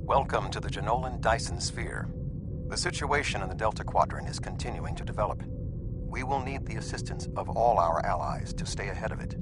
Welcome to the Janolan Dyson Sphere. The situation in the Delta Quadrant is continuing to develop. We will need the assistance of all our allies to stay ahead of it.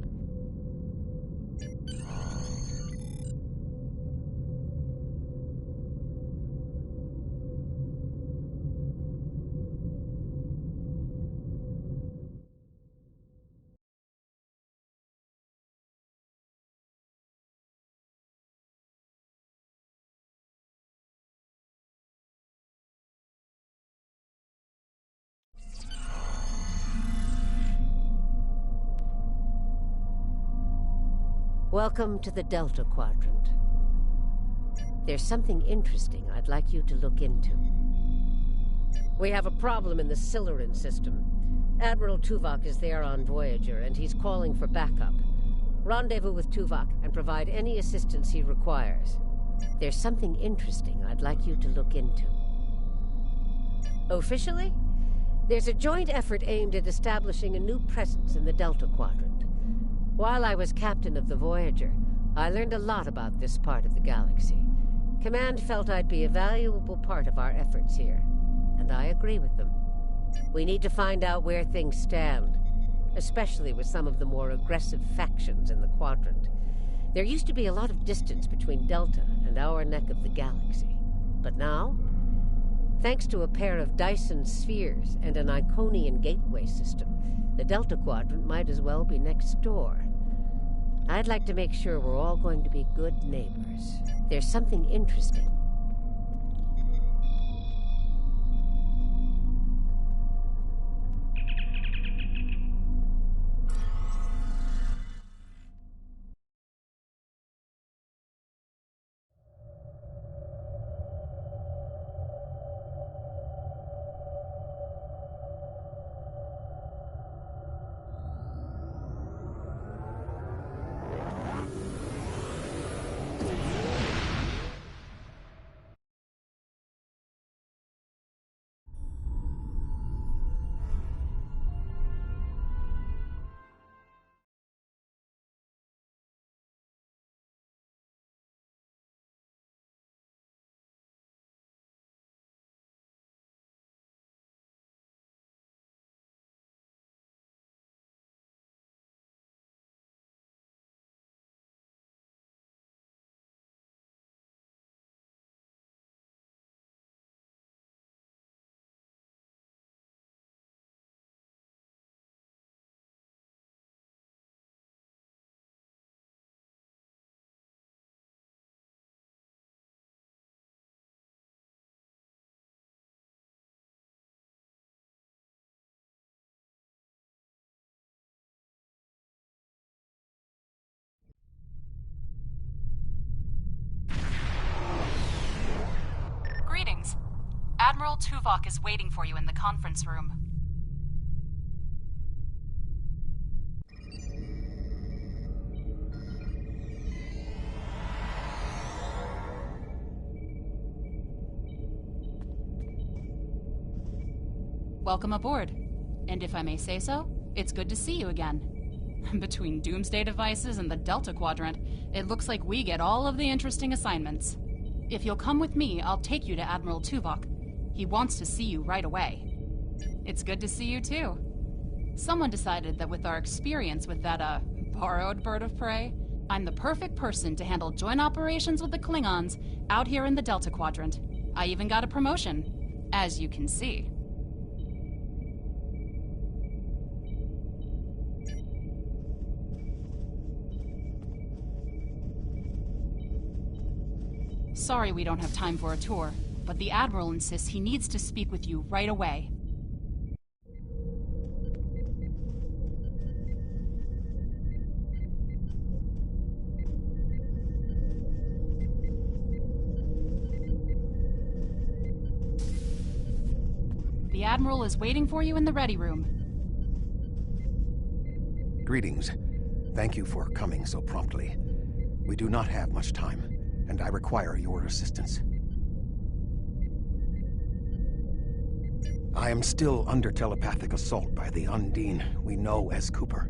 Welcome to the Delta Quadrant. There's something interesting I'd like you to look into. We have a problem in the Siluran system. Admiral Tuvok is there on Voyager, and he's calling for backup. Rendezvous with Tuvok and provide any assistance he requires. There's something interesting I'd like you to look into. Officially, there's a joint effort aimed at establishing a new presence in the Delta Quadrant. While I was captain of the Voyager, I learned a lot about this part of the galaxy. Command felt I'd be a valuable part of our efforts here, and I agree with them. We need to find out where things stand, especially with some of the more aggressive factions in the Quadrant. There used to be a lot of distance between Delta and our neck of the galaxy. But now, thanks to a pair of Dyson spheres and an Iconian gateway system, the Delta Quadrant might as well be next door. I'd like to make sure we're all going to be good neighbors. There's something interesting. Greetings. Admiral Tuvok is waiting for you in the conference room. Welcome aboard. And if I may say so, it's good to see you again. Between doomsday devices and the Delta Quadrant, it looks like we get all of the interesting assignments. If you'll come with me, I'll take you to Admiral Tuvok. He wants to see you right away. It's good to see you too. Someone decided that with our experience with that, borrowed bird of prey, I'm the perfect person to handle joint operations with the Klingons out here in the Delta Quadrant. I even got a promotion, as you can see. Sorry we don't have time for a tour, but the Admiral insists he needs to speak with you right away. The Admiral is waiting for you in the ready room. Greetings. Thank you for coming so promptly. We do not have much time, and I require your assistance. I am still under telepathic assault by the Undine we know as Cooper.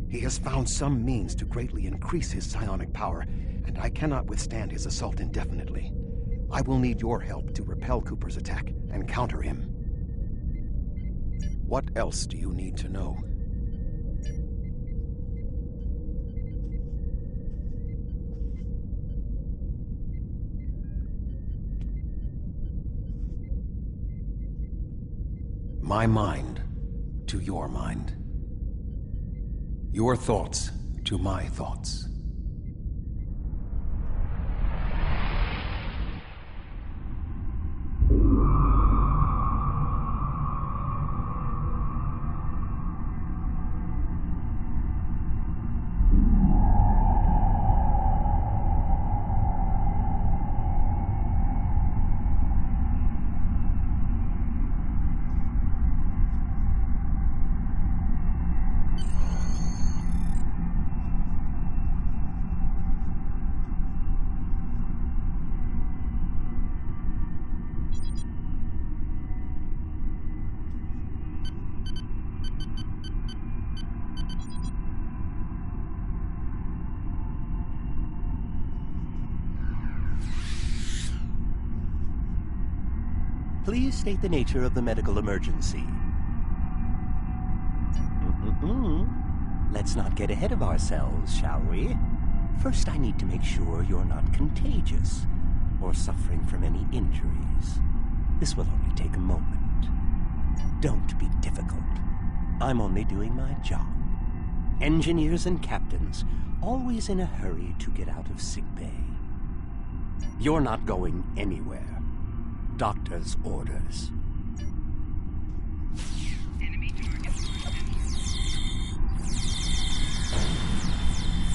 He has found some means to greatly increase his psionic power, and I cannot withstand his assault indefinitely. I will need your help to repel Cooper's attack and counter him. What else do you need to know? My mind to your mind. Your thoughts to my thoughts. Please state the nature of the medical emergency. Let's not get ahead of ourselves, shall we? First, I need to make sure you're not contagious or suffering from any injuries. This will only take a moment. Don't be difficult. I'm only doing my job. Engineers and captains, always in a hurry to get out of sickbay. You're not going anywhere. Doctor's orders.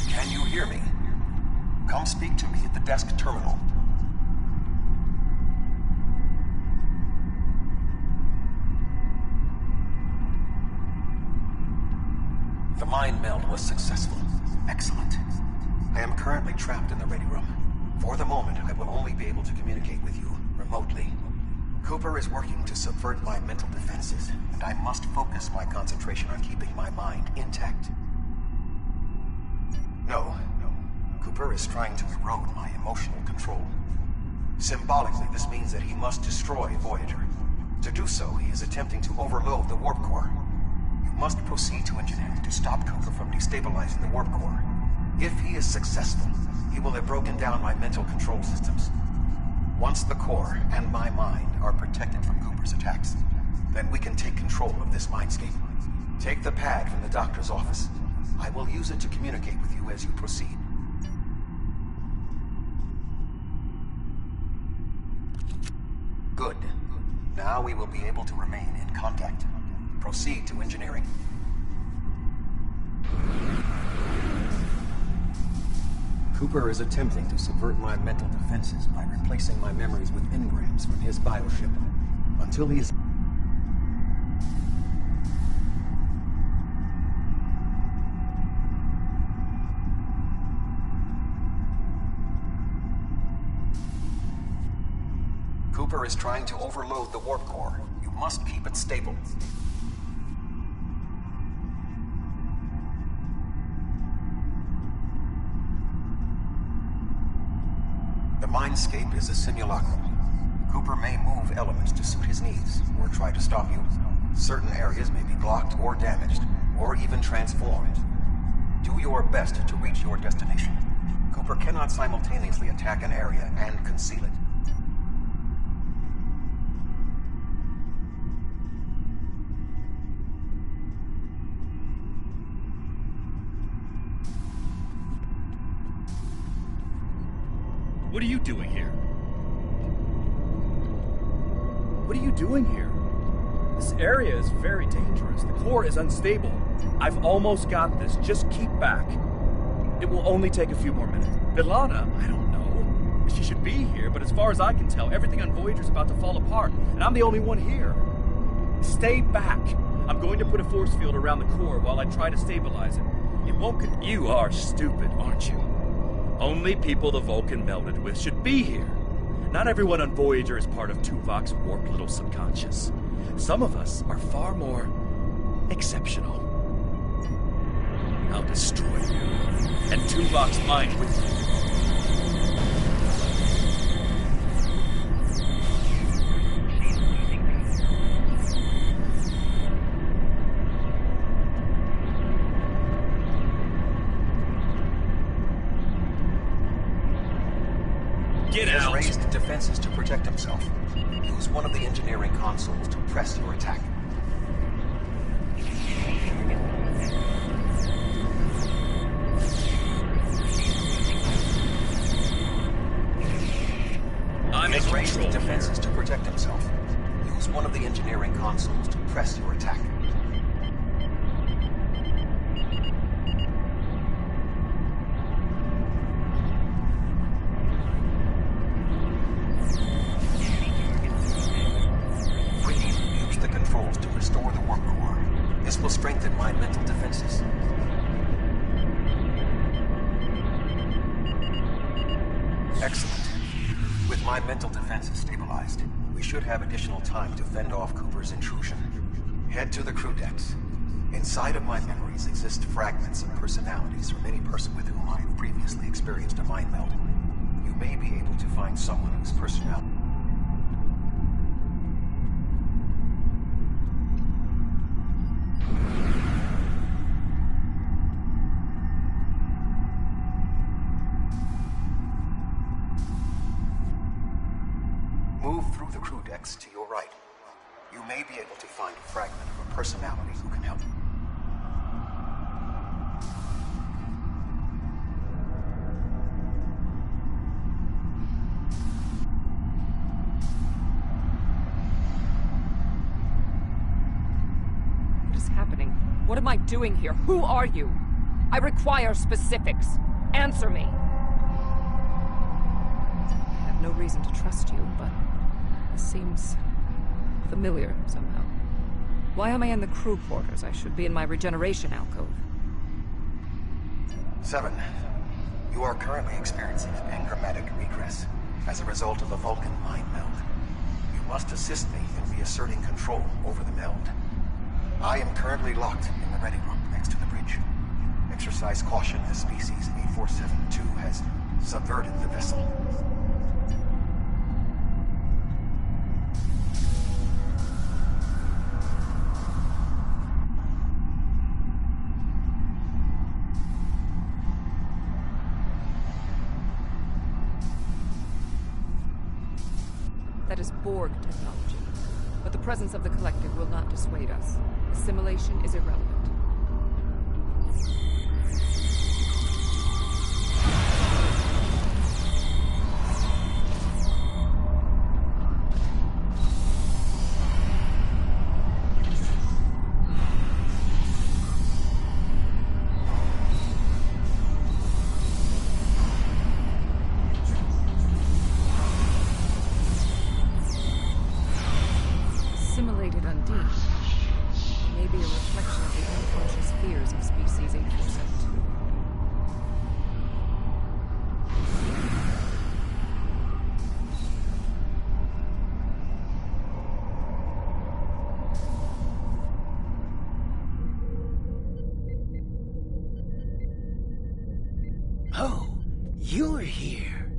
Can you hear me? Come speak to me at the desk terminal. The mind meld was successful. Excellent. I am currently trapped in the ready room. For the moment, I will only be able to communicate with you remotely. Cooper is working to subvert my mental defenses, and I must focus my concentration on keeping my mind intact. No. Cooper is trying to erode my emotional control. Symbolically, this means that he must destroy Voyager. To do so, he is attempting to overload the warp core. You must proceed to engineering to stop Cooper from destabilizing the warp core. If he is successful, he will have broken down my mental control systems. Once the core and my mind are protected from Cooper's attacks, then we can take control of this mindscape. Take the pad from the doctor's office. I will use it to communicate with you as you proceed. Good. Now we will be able to remain in contact. Proceed to engineering. Cooper is attempting to subvert my mental defenses by replacing my memories with engrams from his bioship. Until he is... Cooper is trying to overload the warp core. You must keep it stable. The mindscape is a simulacrum. Cooper may move elements to suit his needs, or try to stop you. Certain areas may be blocked or damaged, or even transformed. Do your best to reach your destination. Cooper cannot simultaneously attack an area and conceal it. What are you doing here? What are you doing here? This area is very dangerous. The core is unstable. I've almost got this. Just keep back. It will only take a few more minutes. B'Elanna, I don't know. She should be here, but as far as I can tell, everything on Voyager's about to fall apart, and I'm the only one here. Stay back. I'm going to put a force field around the core while I try to stabilize it. It won't. You are stupid, aren't you? Only people the Vulcan melded with should be here. Not everyone on Voyager is part of Tuvok's warped little subconscious. Some of us are far more exceptional. I'll destroy you, and Tuvok's mind with you. Get He has out! raised defenses to protect himself. Use one of the engineering consoles to press your attack. I'm He in has raised control here. defenses to protect himself. Use one of the engineering consoles to press your attack. Use the controls to restore the warp core. This will strengthen my mental defenses. Excellent. With my mental defenses stabilized, we should have additional time to fend off Cooper's intrusion. Head to the crew decks. Inside of my memories exist fragments of personalities from any person with whom I have previously experienced a mind meld. You may be able to find someone whose personality... Move through the crew decks to your right. You may be able to find a fragment of a personality who can help. What is happening? What am I doing here? Who are you? I require specifics. Answer me. I have no reason to trust you, but this seems familiar somehow. Why am I in the crew quarters? I should be in my regeneration alcove. 7. You are currently experiencing engrammatic regress as a result of a Vulcan mind meld. You must assist me in reasserting control over the meld. I am currently locked in the ready room next to the bridge. Exercise caution as species 8472 has subverted the vessel. That is Borg technology. But the presence of the collective will not dissuade us. Assimilation is irrelevant. Assimilated Undine may be a reflection of the unconscious fears of species 8472. Oh, you're here.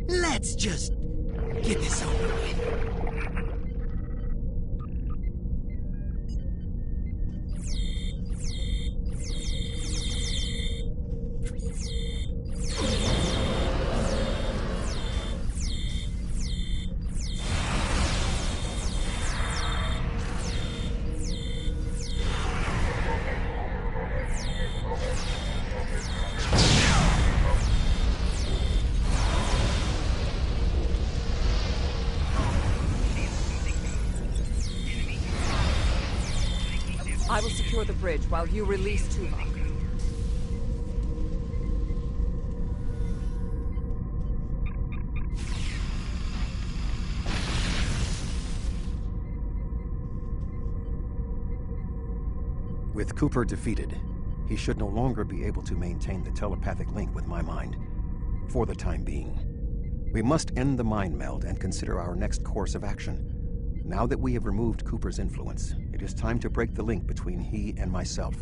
Let's just get this over with. I will secure the bridge while you release Tuvok. With Cooper defeated, he should no longer be able to maintain the telepathic link with my mind, for the time being. We must end the mind meld and consider our next course of action. Now that we have removed Cooper's influence, it is time to break the link between he and myself.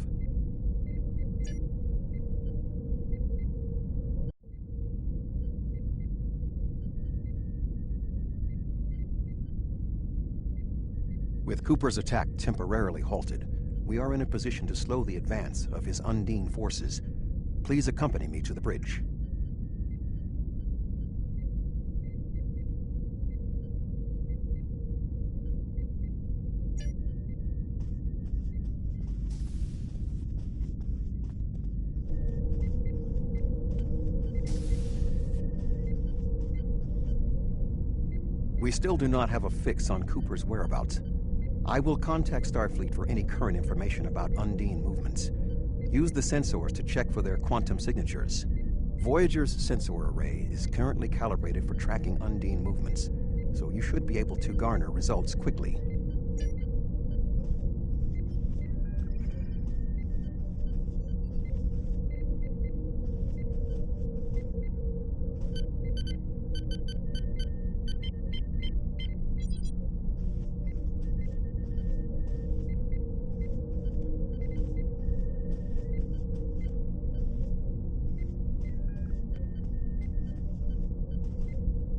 With Cooper's attack temporarily halted, we are in a position to slow the advance of his Undine forces. Please accompany me to the bridge. We still do not have a fix on Cooper's whereabouts. I will contact Starfleet for any current information about Undine movements. Use the sensors to check for their quantum signatures. Voyager's sensor array is currently calibrated for tracking Undine movements, so you should be able to garner results quickly.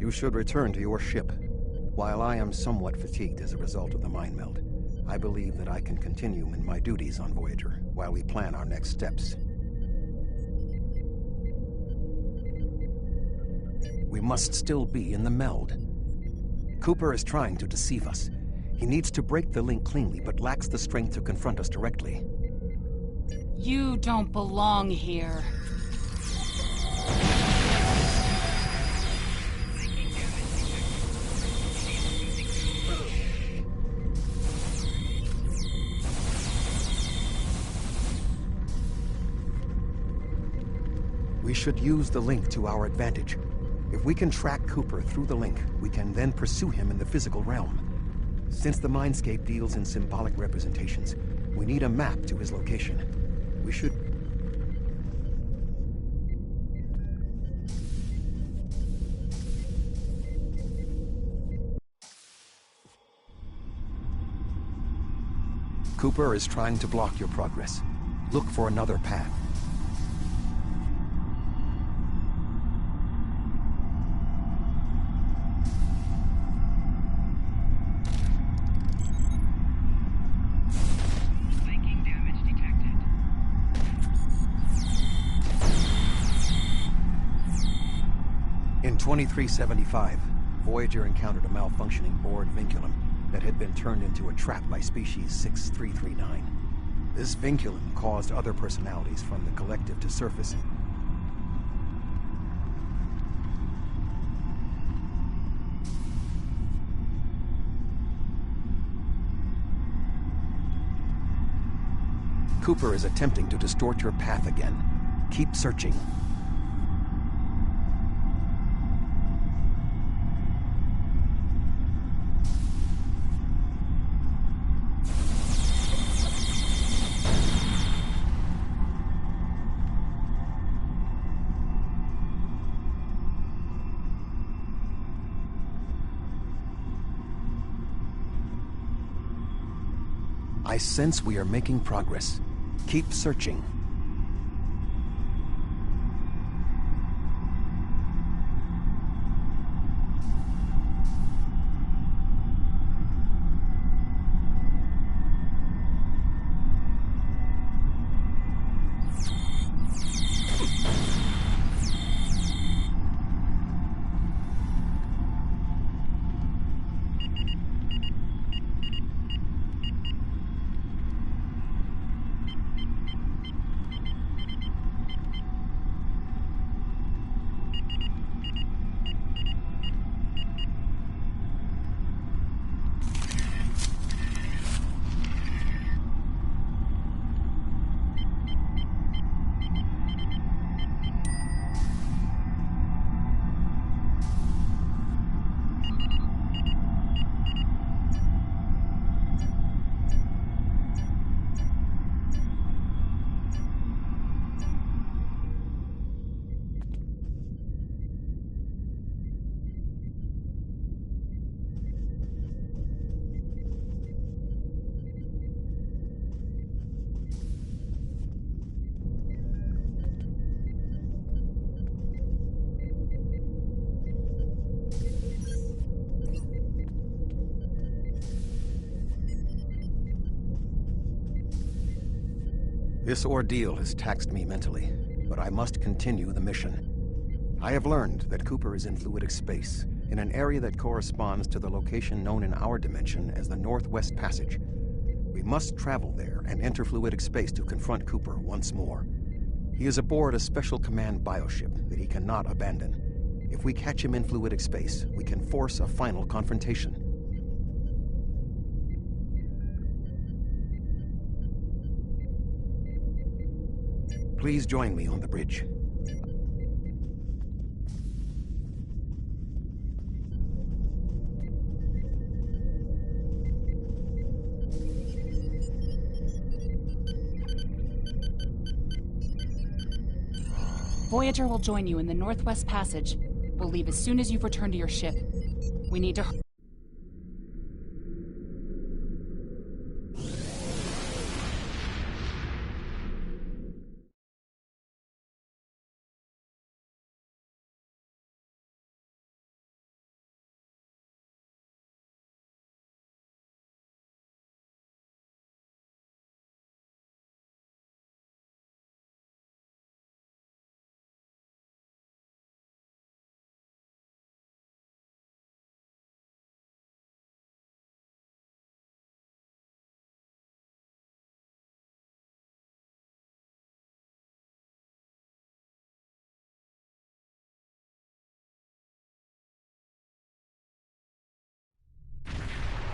You should return to your ship. While I am somewhat fatigued as a result of the mind meld, I believe that I can continue in my duties on Voyager while we plan our next steps. We must still be in the meld. Cooper is trying to deceive us. He needs to break the link cleanly, but lacks the strength to confront us directly. You don't belong here. We should use the link to our advantage. If we can track Cooper through the link, we can then pursue him in the physical realm. Since the Mindscape deals in symbolic representations, we need a map to his location. We should... Cooper is trying to block your progress. Look for another path. In 2375, Voyager encountered a malfunctioning board vinculum that had been turned into a trap by species 6339. This vinculum caused other personalities from the collective to surface. Cooper is attempting to distort your path again. Keep searching. I sense we are making progress. Keep searching. This ordeal has taxed me mentally, but I must continue the mission. I have learned that Cooper is in fluidic space, in an area that corresponds to the location known in our dimension as the Northwest Passage. We must travel there and enter fluidic space to confront Cooper once more. He is aboard a special command bioship that he cannot abandon. If we catch him in fluidic space, we can force a final confrontation. Please join me on the bridge. Voyager will join you in the Northwest Passage. We'll leave as soon as you've returned to your ship. We need to...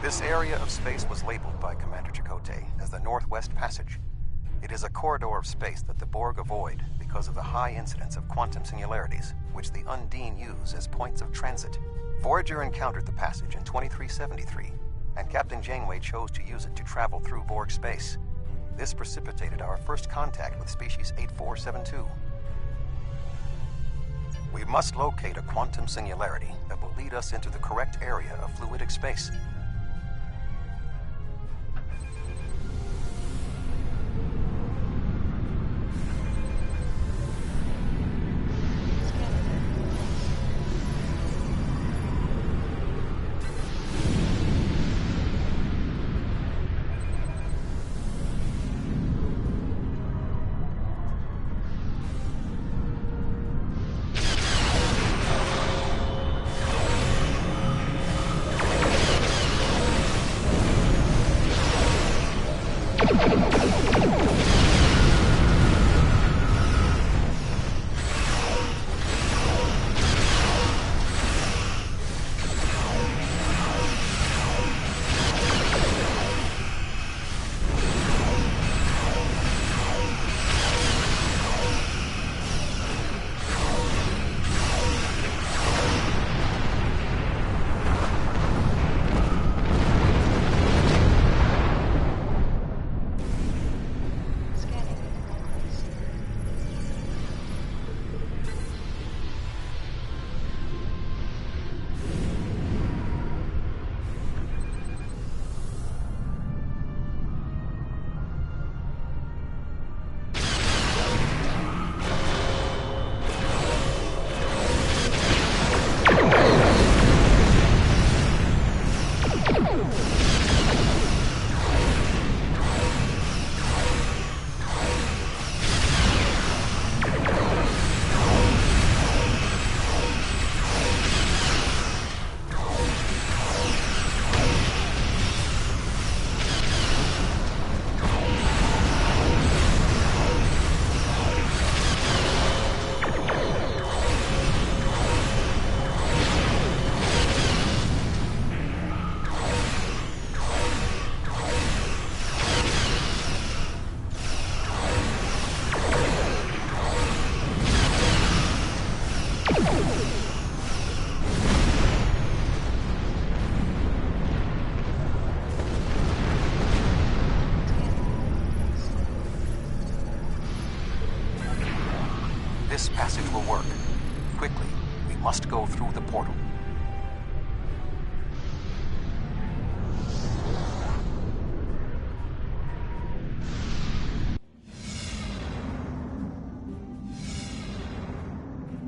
This area of space was labeled by Commander Chakotay as the Northwest Passage. It is a corridor of space that the Borg avoid because of the high incidence of quantum singularities, which the Undine use as points of transit. Voyager encountered the passage in 2373, and Captain Janeway chose to use it to travel through Borg space. This precipitated our first contact with species 8472. We must locate a quantum singularity that will lead us into the correct area of fluidic space. This passage will work. Quickly, we must go through the portal.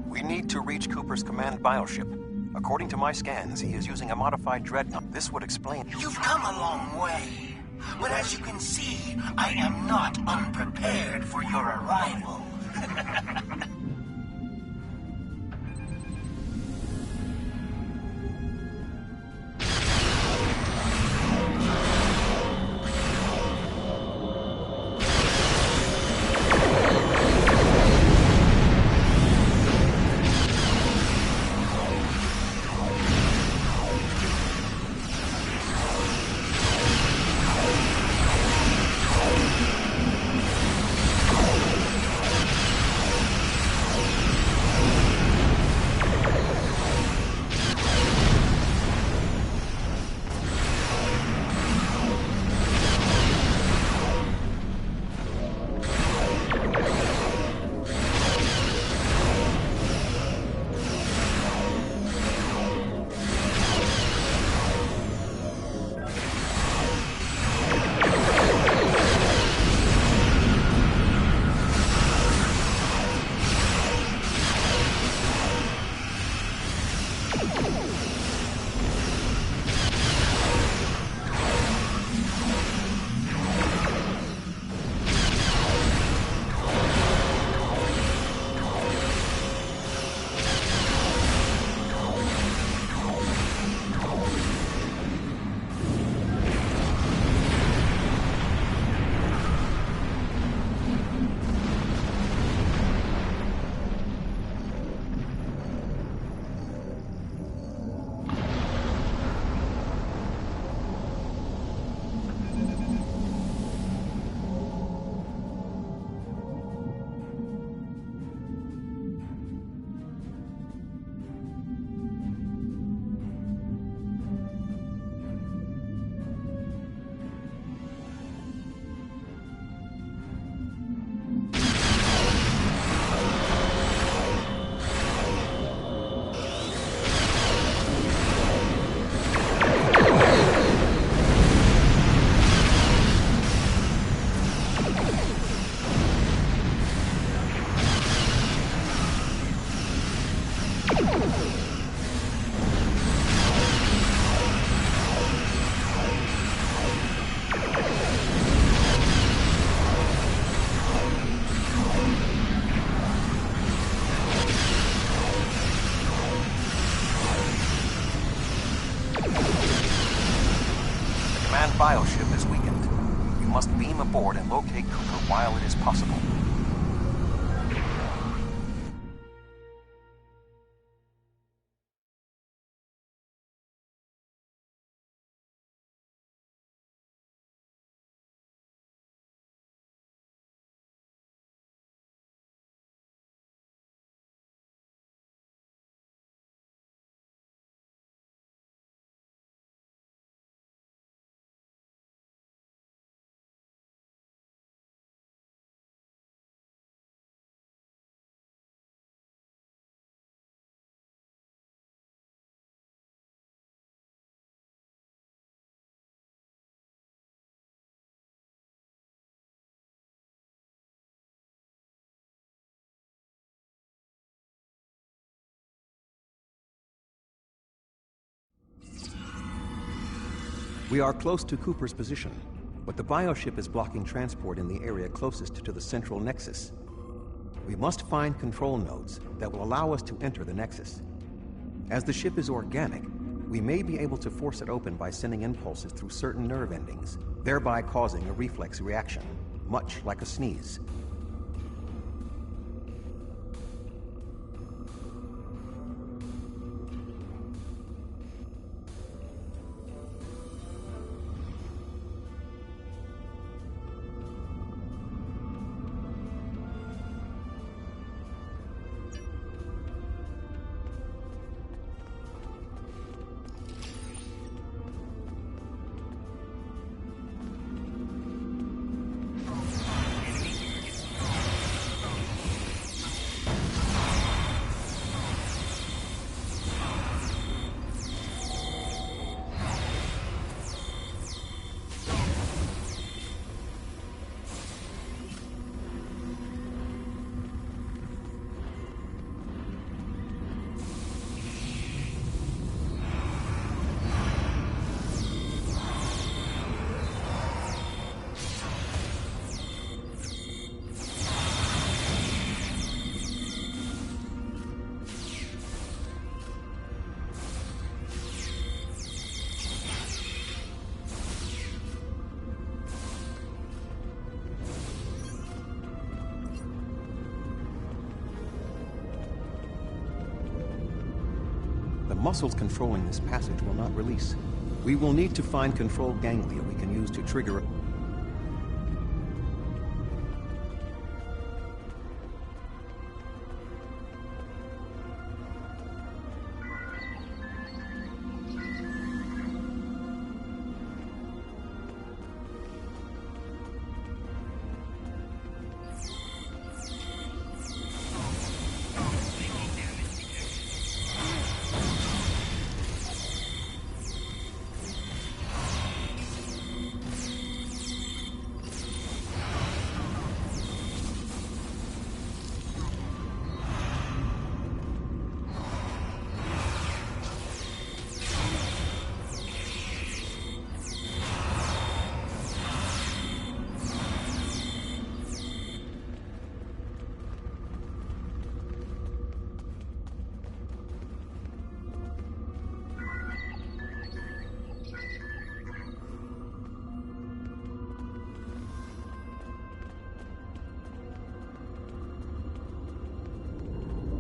We need to reach Cooper's command bioship. According to my scans, he is using a modified dreadnought. This would explain... You've come a long way. But as you can see, I am not unprepared for your arrival. aboard and locate Cooper while it is possible. We are close to Cooper's position, but the bioship is blocking transport in the area closest to the central nexus. We must find control nodes that will allow us to enter the nexus. As the ship is organic, we may be able to force it open by sending impulses through certain nerve endings, thereby causing a reflex reaction, much like a sneeze. The muscles controlling this passage will not release. We will need to find control ganglia we can use to trigger.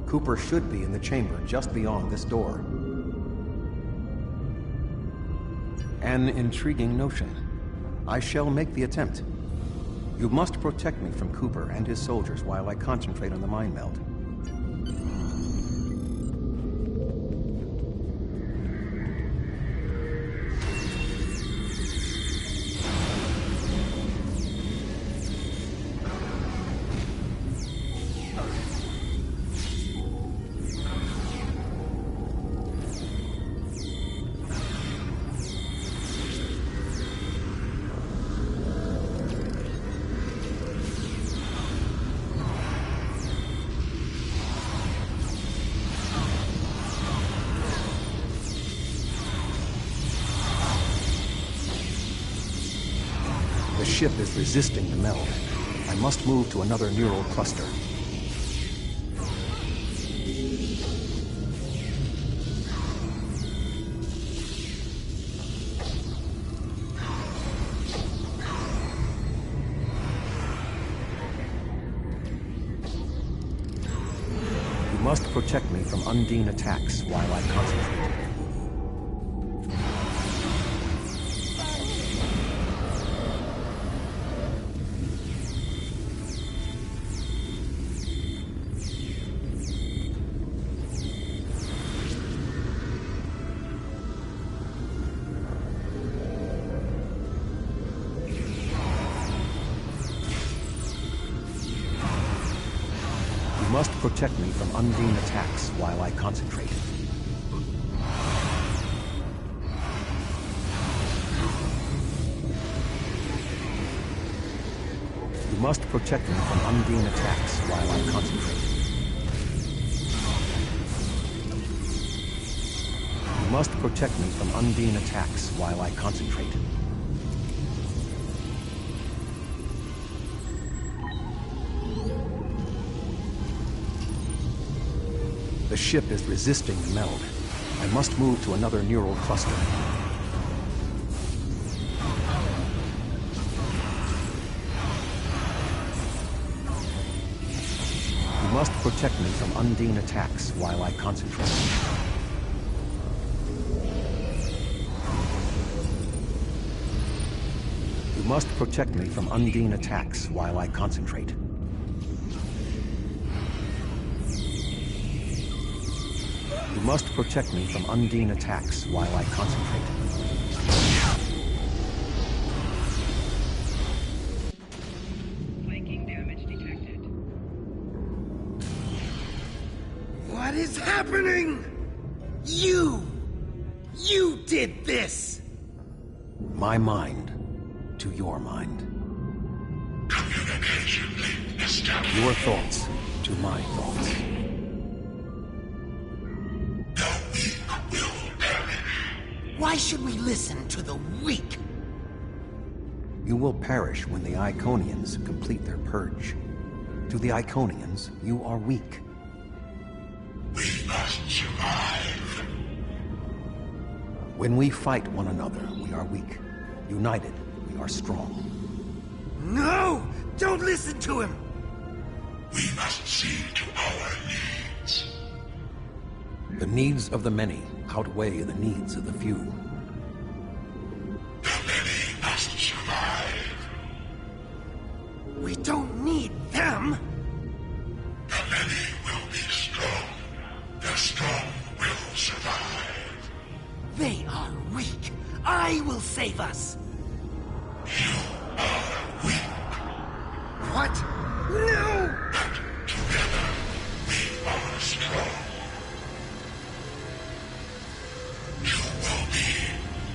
Cooper should be in the chamber just beyond this door. An intriguing notion. I shall make the attempt. You must protect me from Cooper and his soldiers while I concentrate on the mind meld. The ship is resisting the meld. I must move to another neural cluster. must protect me from Undine attacks while I concentrate. You must protect me from Undine attacks while I concentrate. You must protect me from Undine attacks while I concentrate. You must protect me from Undine attacks while I concentrate. The ship is resisting the meld. I must move to another neural cluster. You must protect me from Undine attacks while I concentrate. You must protect me from Undine attacks while I concentrate. You must protect me from Undine attacks while I concentrate. Flanking damage detected. What is happening? You did this! My mind to your mind. Communication link established. Your thoughts to my thoughts. Why should we listen to the weak? You will perish when the Iconians complete their purge. To the Iconians, you are weak. We must survive. When we fight one another, we are weak. United, we are strong. No! Don't listen to him! We must see to our needs. The needs of the many outweigh the needs of the few. The many must survive. We don't need them! The many will be strong. The strong will survive. They are weak. I will save us! You are weak. What? No! But together, we are strong. You will be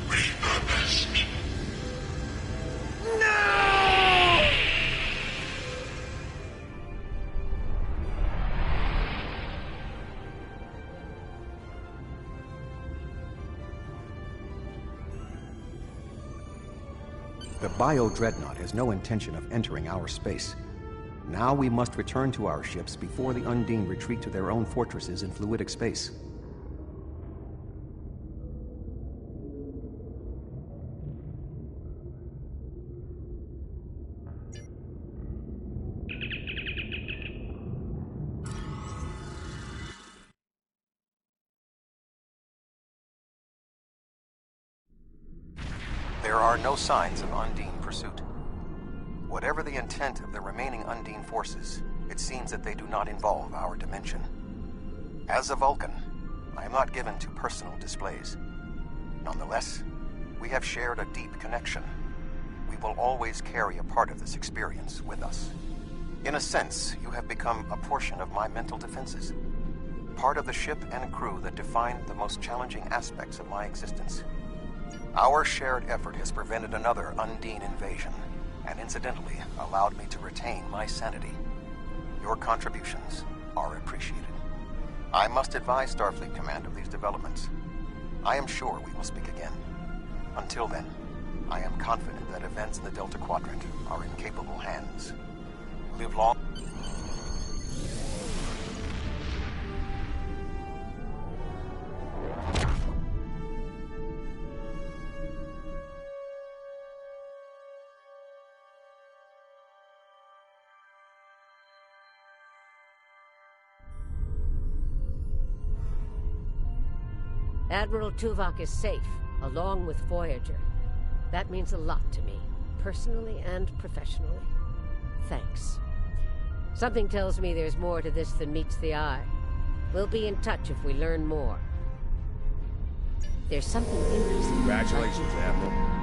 repurposed. No! The Bio-Dreadnought has no intention of entering our space. Now we must return to our ships before the Undine retreat to their own fortresses in fluidic space. There are no signs of Undine pursuit. Whatever the intent of the remaining Undine forces, it seems that they do not involve our dimension. As a Vulcan, I am not given to personal displays. Nonetheless, we have shared a deep connection. We will always carry a part of this experience with us. In a sense, you have become a portion of my mental defenses. Part of the ship and crew that define the most challenging aspects of my existence. Our shared effort has prevented another Undine invasion, and incidentally allowed me to retain my sanity. Your contributions are appreciated. I must advise Starfleet Command of these developments. I am sure we will speak again. Until then, I am confident that events in the Delta Quadrant are in capable hands. Live long. Admiral Tuvok is safe, along with Voyager. That means a lot to me, personally and professionally. Thanks. Something tells me there's more to this than meets the eye. We'll be in touch if we learn more. There's something interesting. Congratulations, Admiral.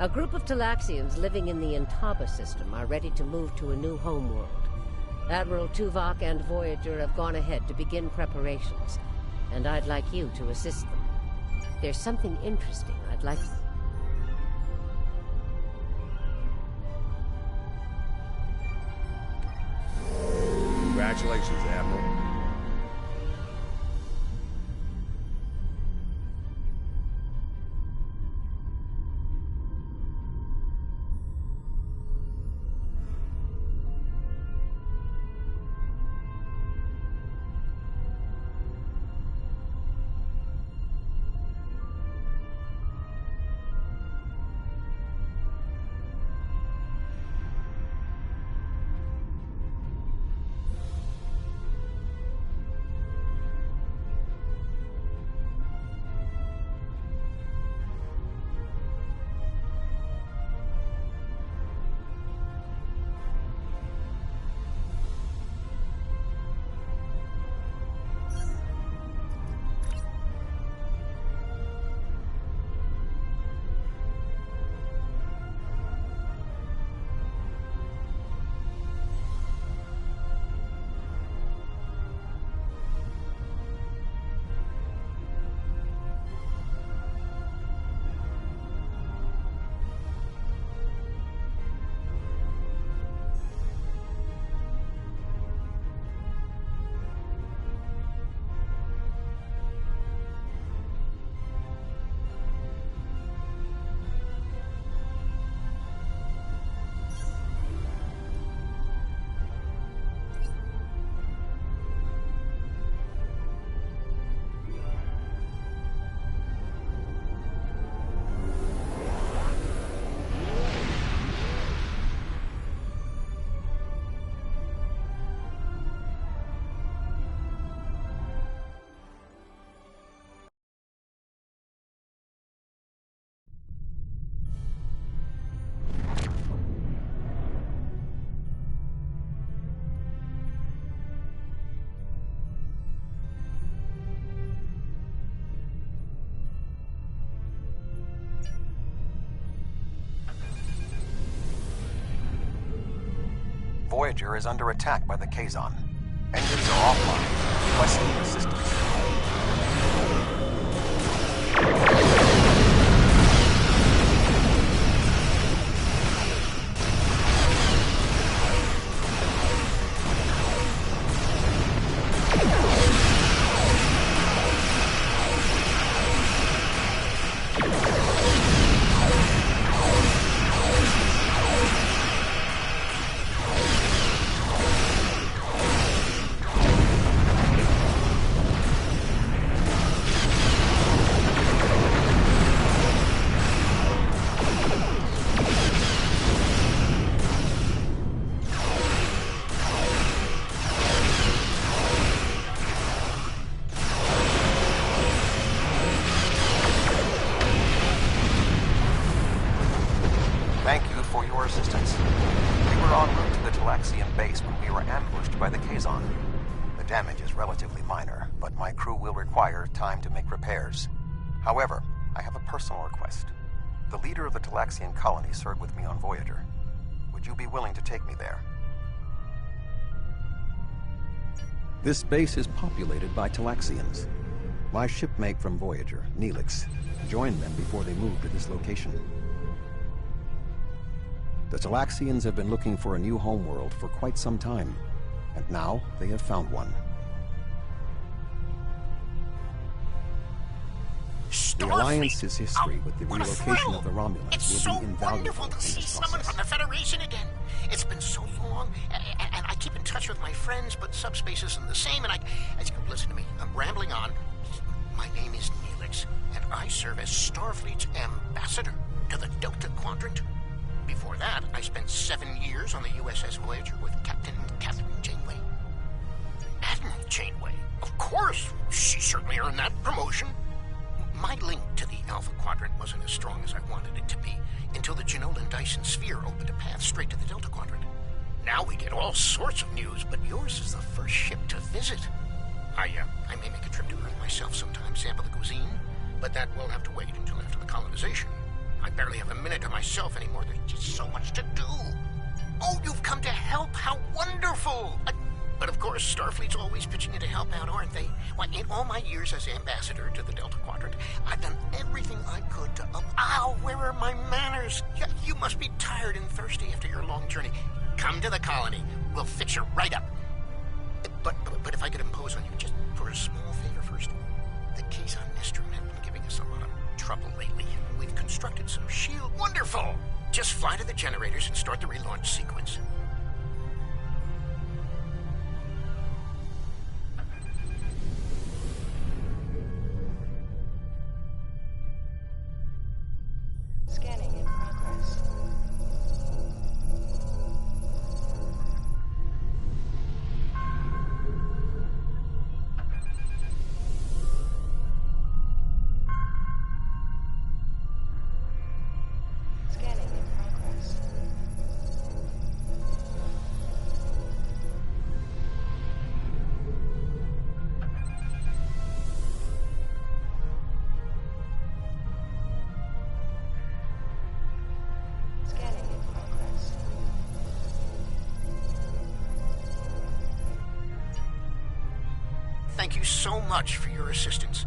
A group of Talaxians living in the Intaba system are ready to move to a new homeworld. Admiral Tuvok and Voyager have gone ahead to begin preparations, and I'd like you to assist them. There's something interesting I'd like... Congratulations, Admiral. Voyager is under attack by the Kazon. Engines are offline, requesting assistance. Thank you for your assistance. We were en route to the Talaxian base when we were ambushed by the Kazon. The damage is relatively minor, but my crew will require time to make repairs. However, I have a personal request. The leader of the Talaxian colony served with me on Voyager. Would you be willing to take me there? This base is populated by Talaxians. My shipmate from Voyager, Neelix, joined them before they moved to this location. The Talaxians have been looking for a new homeworld for quite some time, and now they have found one. The Alliance's history with the relocation of the Romulans will be invaluable in this process. From the Federation again. It's been so long, and I keep in touch with my friends, but subspace isn't the same, and listen to me, I'm rambling on. My name is Neelix, and I serve as Starfleet's ambassador to the Delta Quadrant. Before that, I spent 7 years on the USS Voyager with Captain Catherine Janeway. Admiral Janeway? Of course! She certainly earned that promotion. My link to the Alpha Quadrant wasn't as strong as I wanted it to be until the Janolan Dyson sphere opened a path straight to the Delta Quadrant. Now we get all sorts of news, but yours is the first ship to visit. I may make a trip to Earth myself sometime, sample the cuisine, but that will have to wait until after the colonization. I barely have a minute to myself anymore. There's just so much to do. Oh, you've come to help. How wonderful. But of course, Starfleet's always pitching in to help out, aren't they? Why, in all my years as ambassador to the Delta Quadrant, I've done everything I could to Ow, where are my manners? You must be tired and thirsty after your long journey. Come to the colony. We'll fix you right up. But if I could impose on you just for a small favor first. The case on Nestrum has been giving us a lot of trouble lately. We've constructed some shield. Wonderful! Just fly to the generators and start the relaunch sequence. Scanning in progress. Scanning in progress. Scanning in progress. Thank you so much for your assistance.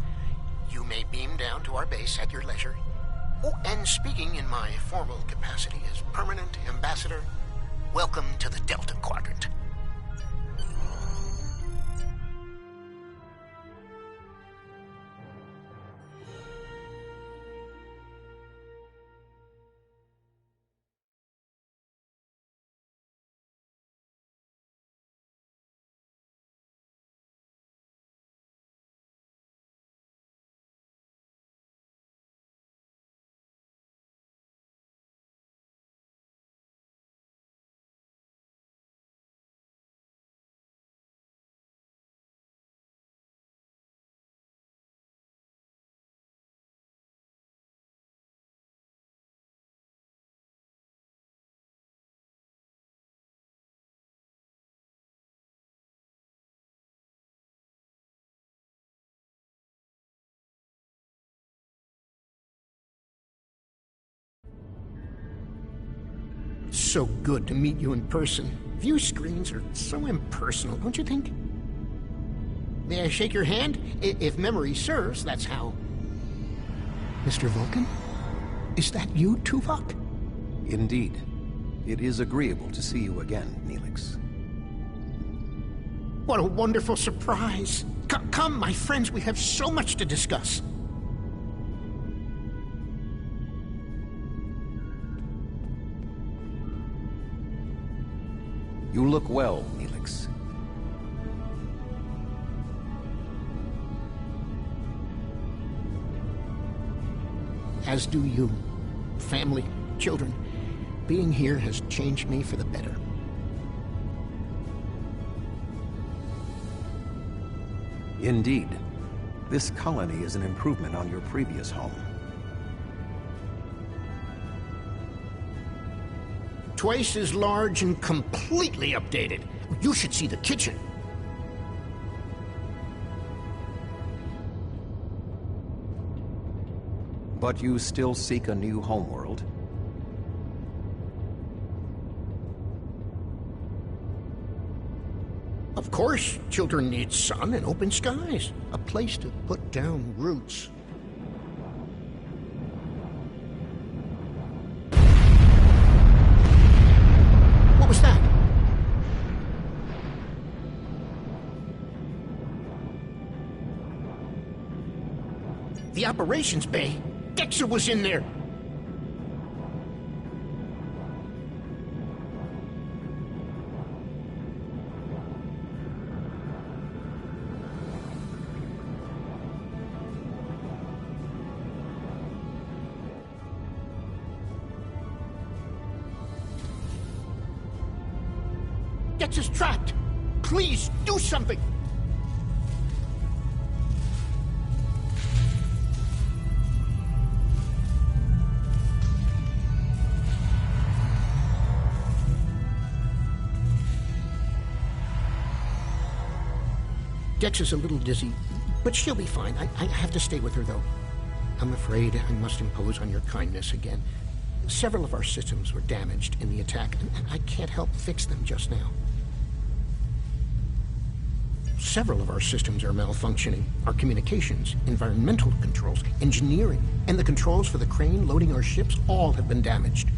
You may beam down to our base at your leisure. Oh, and speaking in my formal capacity as permanent ambassador, welcome to the Delta Quadrant. So good to meet you in person. View screens are so impersonal, don't you think? May I shake your hand? If memory serves, that's how. Mr. Vulcan? Is that you, Tuvok? Indeed. It is agreeable to see you again, Neelix. What a wonderful surprise. Come, my friends, we have so much to discuss. You look well, Neelix. As do you. Family, children. Being here has changed me for the better. Indeed. This colony is an improvement on your previous home. Twice as large and completely updated. You should see the kitchen. But you still seek a new homeworld? Of course, children need sun and open skies. A place to put down roots. What was that? The operations bay. Dexter was in there. Dexter's trapped. Please, do something. Dex is a little dizzy, but she'll be fine. I have to stay with her, though. I'm afraid I must impose on your kindness again. Several of our systems were damaged in the attack, and I can't help fix them just now. Several of our systems are malfunctioning. Our communications, environmental controls, engineering, and the controls for the crane loading our ships all have been damaged.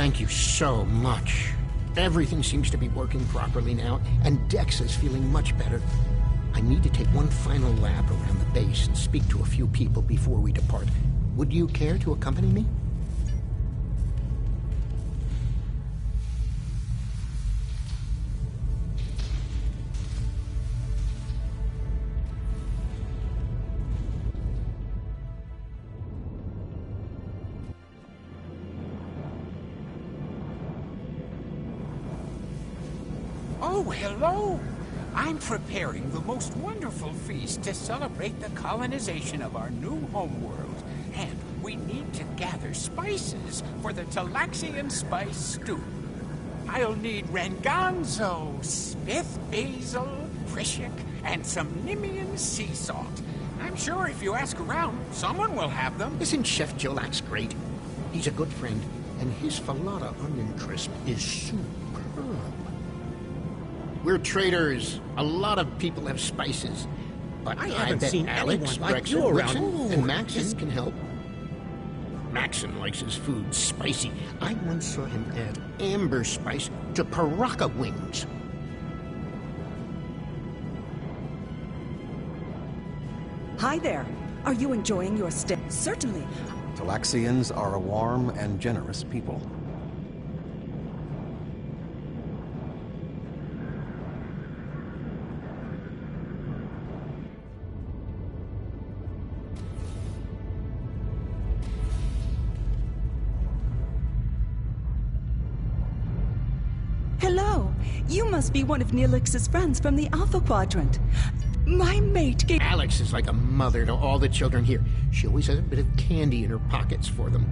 Thank you so much. Everything seems to be working properly now, and Dex is feeling much better. I need to take one final lap around the base and speak to a few people before we depart. Would you care to accompany me? Oh, hello! I'm preparing the most wonderful feast to celebrate the colonization of our new homeworld. And we need to gather spices for the Talaxian spice stew. I'll need Ranganzo, Smith basil, Prishik, and some Nimian sea salt. I'm sure if you ask around, someone will have them. Isn't Chef Jolak's great? He's a good friend, and his falada onion crisp is superb. We're traders. A lot of people have spices. But I haven't bet seen Alex, anyone like Brexit, you around. Wixon, and Maxon can help. Maxon likes his food spicy. I once saw him add amber spice to Paraka wings. Hi there. Are you enjoying your stay? Certainly. Talaxians are a warm and generous people. Hello. You must be one of Neelix's friends from the Alpha Quadrant. My mate gave... Alex is like a mother to all the children here. She always has a bit of candy in her pockets for them.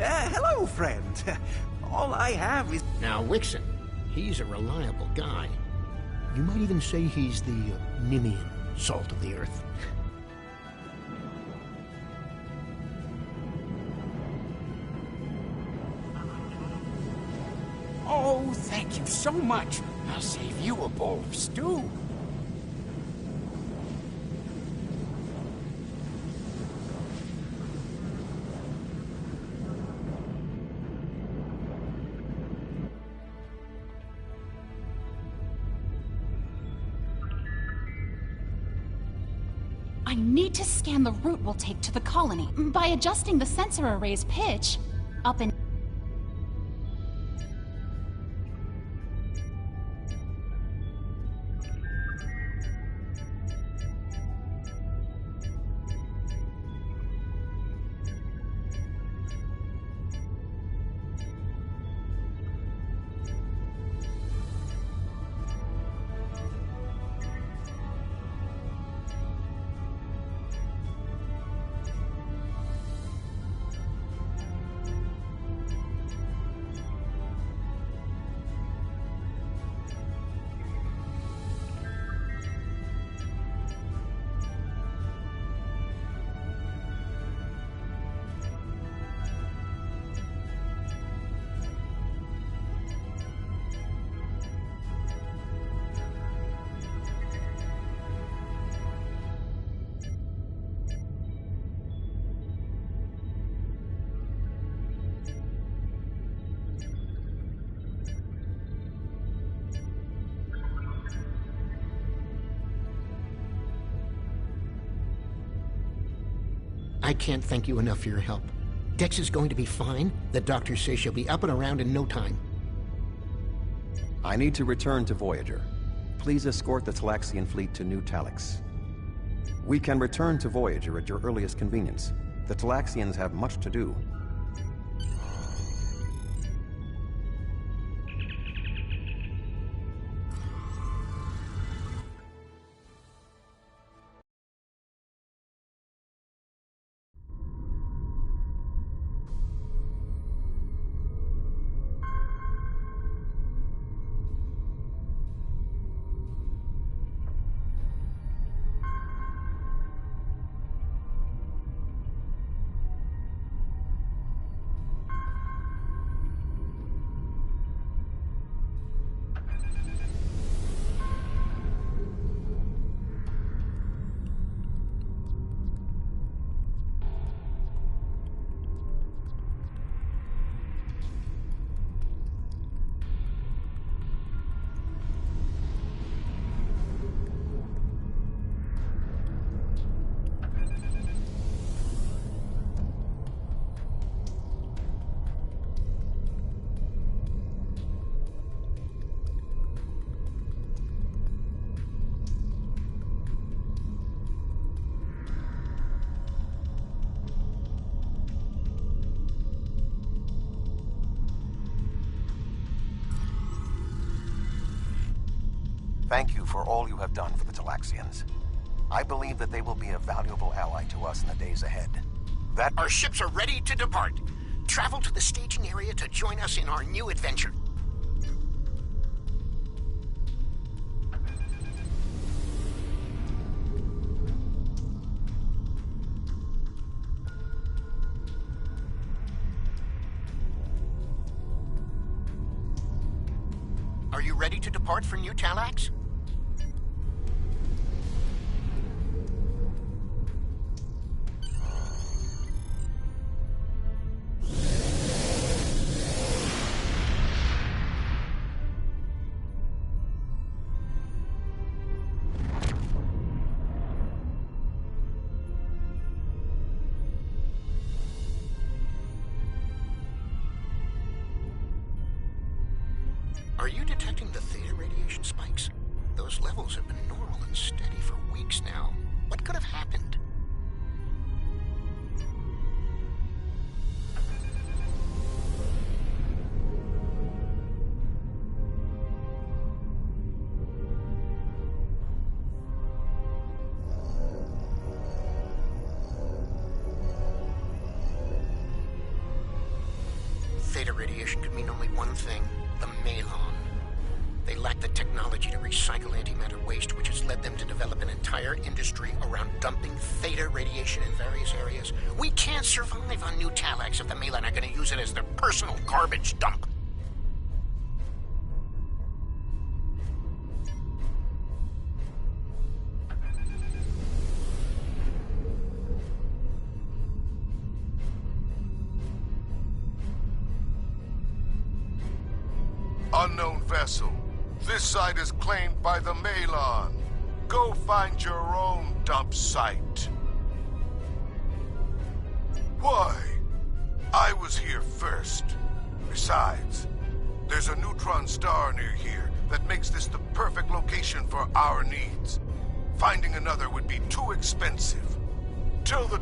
Hello, friend. All I have is... Now, Wixon, he's a reliable guy. You might even say he's the Nimian salt of the earth. Oh, thank you so much. I'll save you a bowl of stew. I need to scan the route we'll take to the colony. By adjusting the sensor array's pitch, up and... I can't thank you enough for your help. Dex is going to be fine. The doctors say she'll be up and around in no time. I need to return to Voyager. Please escort the Talaxian fleet to New Talix. We can return to Voyager at your earliest convenience. The Talaxians have much to do. Thank you for all you have done for the Talaxians. I believe that they will be a valuable ally to us in the days ahead. Our ships are ready to depart. Travel to the staging area to join us in our new adventure. Are you ready to depart for New Talax? Are you detecting the theta radiation spikes? Those levels have been normal and steady for weeks now. What could have happened? Theta radiation could mean only one thing. The Malon. They lack the technology to recycle antimatter waste, which has led them to develop an entire industry around dumping theta radiation in various areas. We can't survive on New Talax if the Malon are going to use it as their personal garbage dump. Unknown vessel. This site is claimed by the Malon. Go find your own dump site. Why? I was here first. Besides, there's a neutron star near here that makes this the perfect location for our needs. Finding another would be too expensive. Till the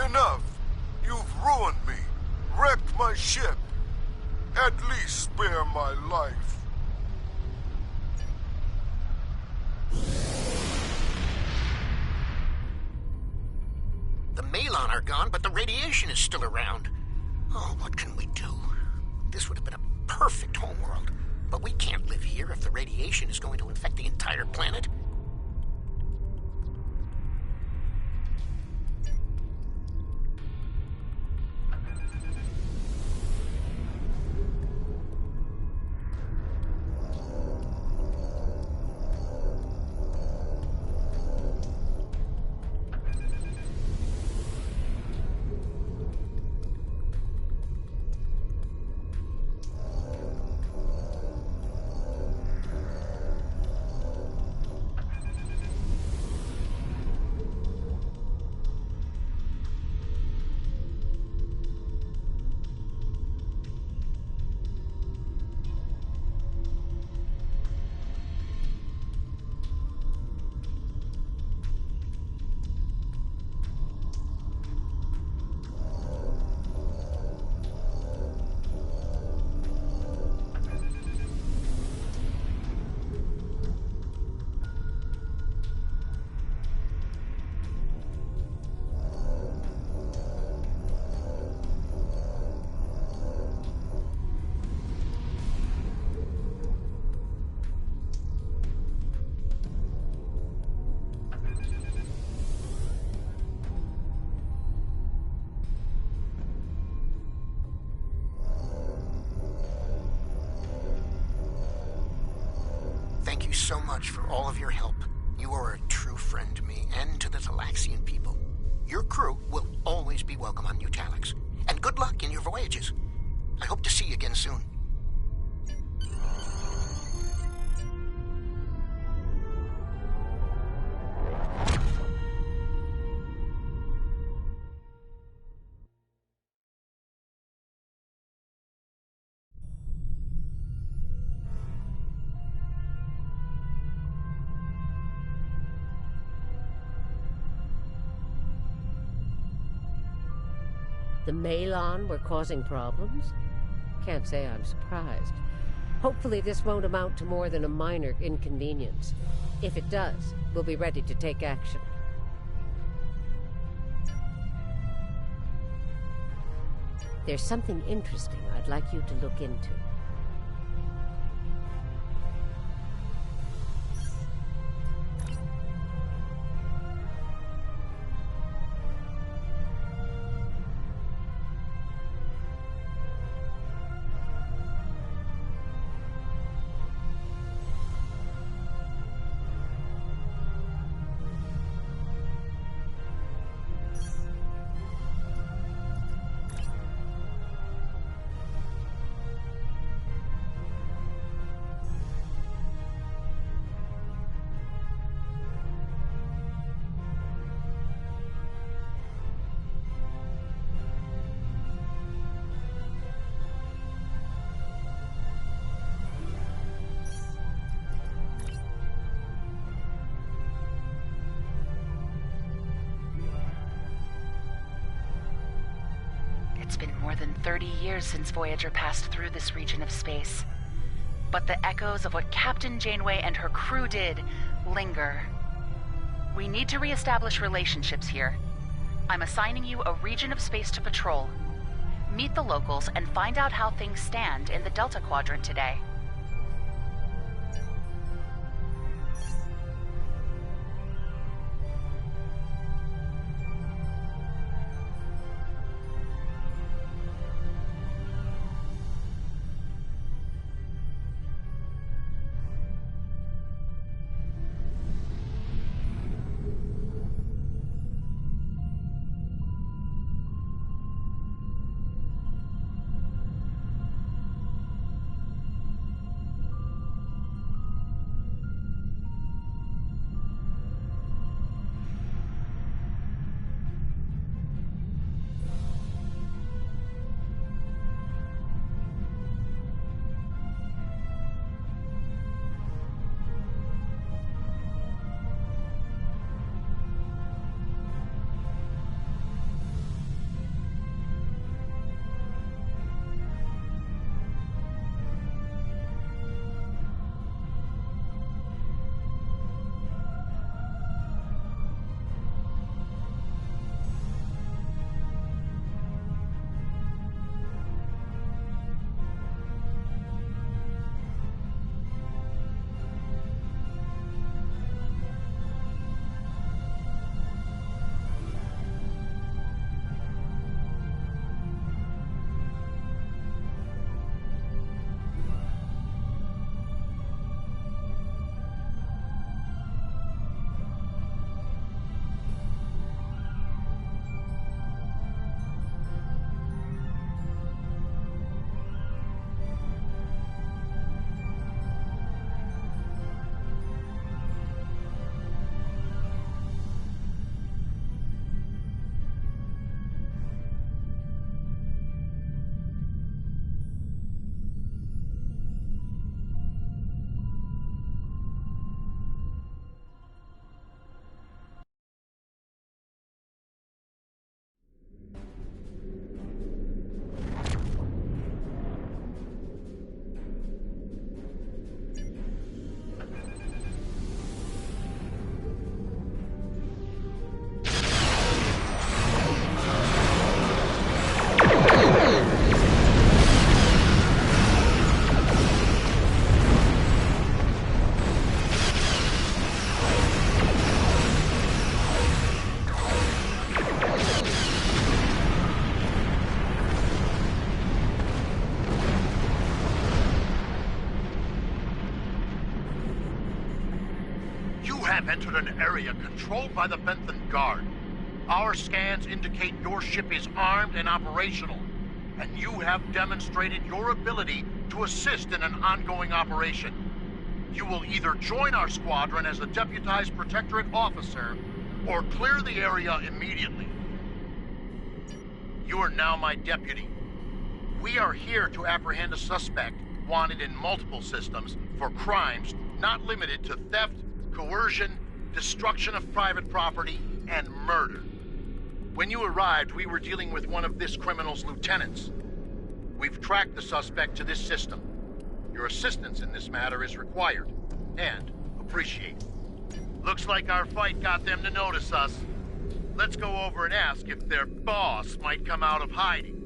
Enough! You've ruined me, wrecked my ship. At least spare my life. The Malon are gone, but the radiation is still around. Oh, what can we do? This would have been a perfect homeworld. But we can't live here if the radiation is going to infect the entire planet. Thank you so much for all of your help. You are a true friend to me and to the Talaxian people. Your crew will always be welcome on New Talax. And good luck in your voyages. I hope to see you again soon. The Malon were causing problems? Can't say I'm surprised. Hopefully this won't amount to more than a minor inconvenience. If it does, we'll be ready to take action. There's something interesting I'd like you to look into. It's been more than 30 years since Voyager passed through this region of space. But the echoes of what Captain Janeway and her crew did linger. We need to reestablish relationships here. I'm assigning you a region of space to patrol. Meet the locals and find out how things stand in the Delta Quadrant today. have entered an area controlled by the Bentham Guard. Our scans indicate your ship is armed and operational, and you have demonstrated your ability to assist in an ongoing operation. You will either join our squadron as a deputized Protectorate officer, or clear the area immediately. You are now my deputy. We are here to apprehend a suspect wanted in multiple systems for crimes not limited to theft, coercion, destruction of private property, and murder. When you arrived, we were dealing with one of this criminal's lieutenants. We've tracked the suspect to this system. Your assistance in this matter is required, and appreciated. Looks like our fight got them to notice us. Let's go over and ask if their boss might come out of hiding.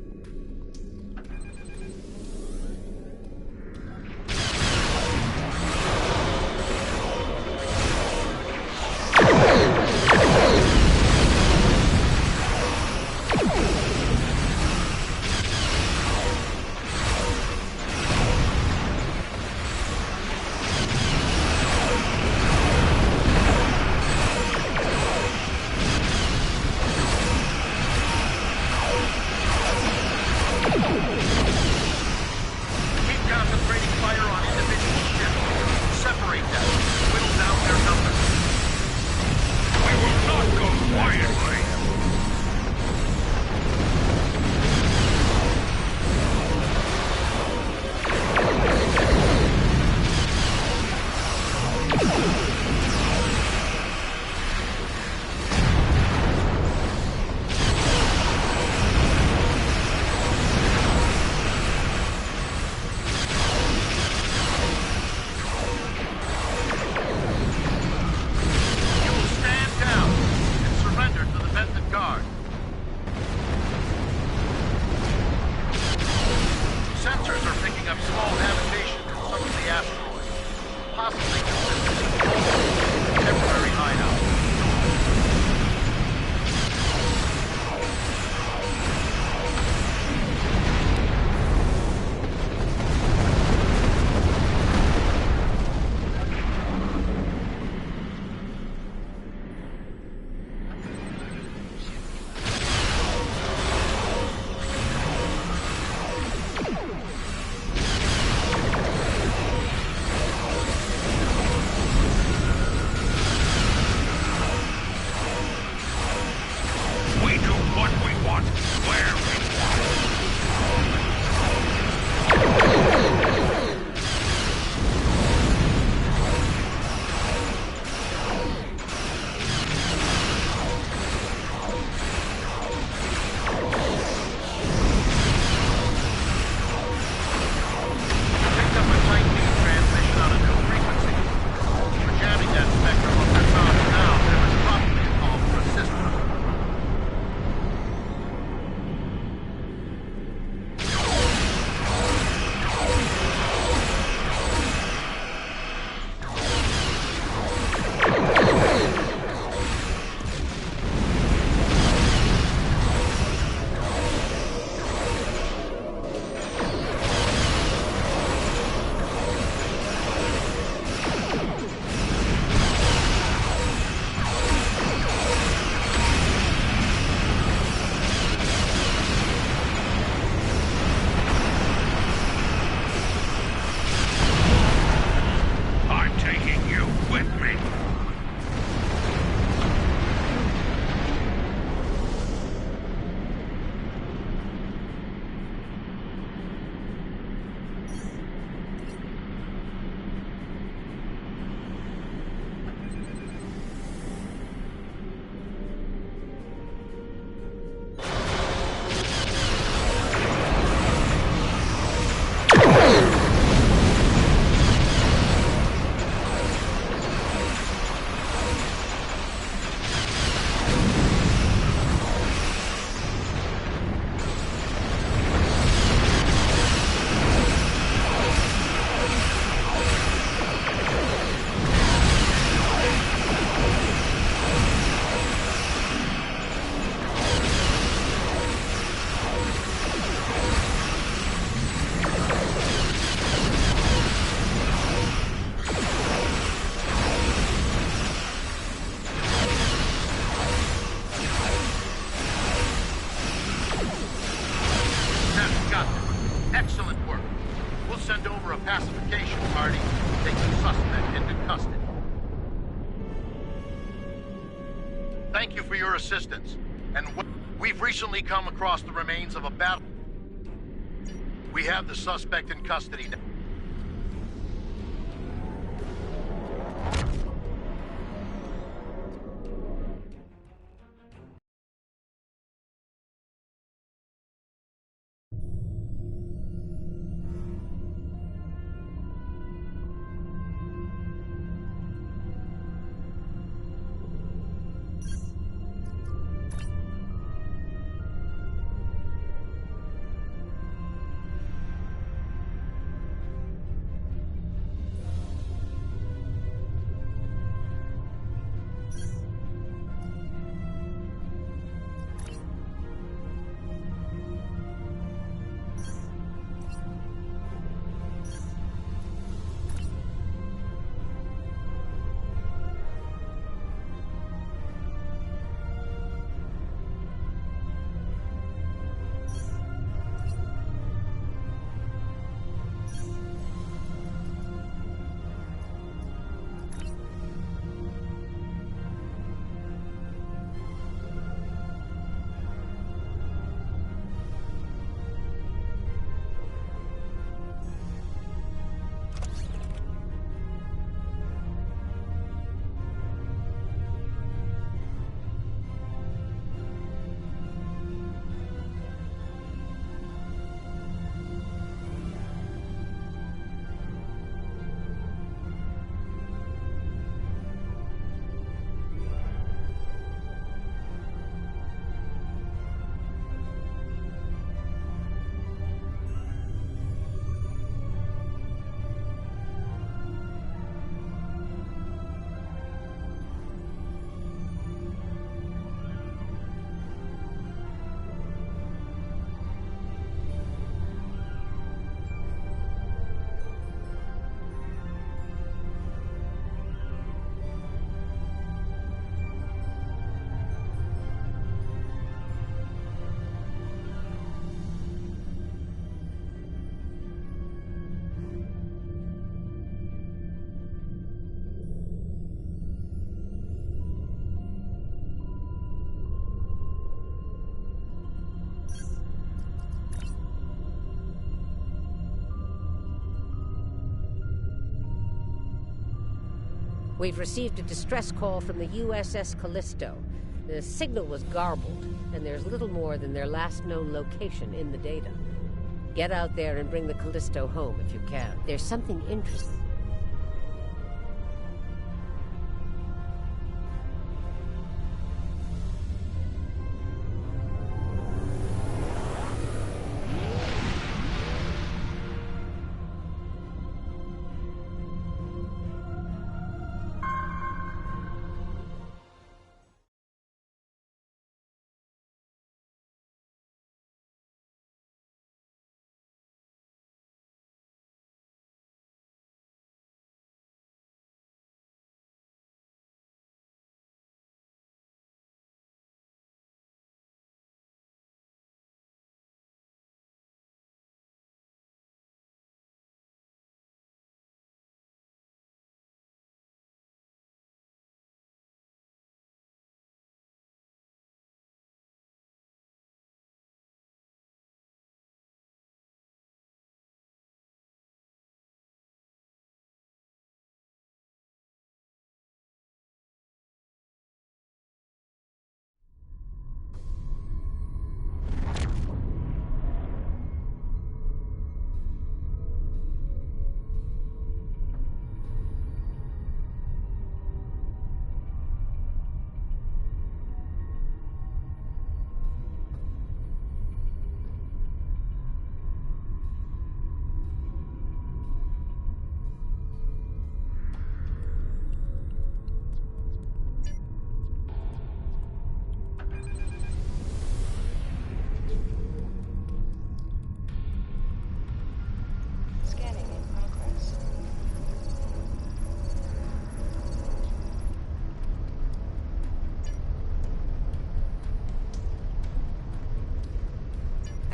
got them. Excellent work. We'll send over a pacification party to take the suspect into custody. Thank you for your assistance. And we've recently come across the remains of a battle. We have the suspect in custody now. We've received a distress call from the USS Callisto. The signal was garbled, and there's little more than their last known location in the data. Get out there and bring the Callisto home if you can. There's something interesting.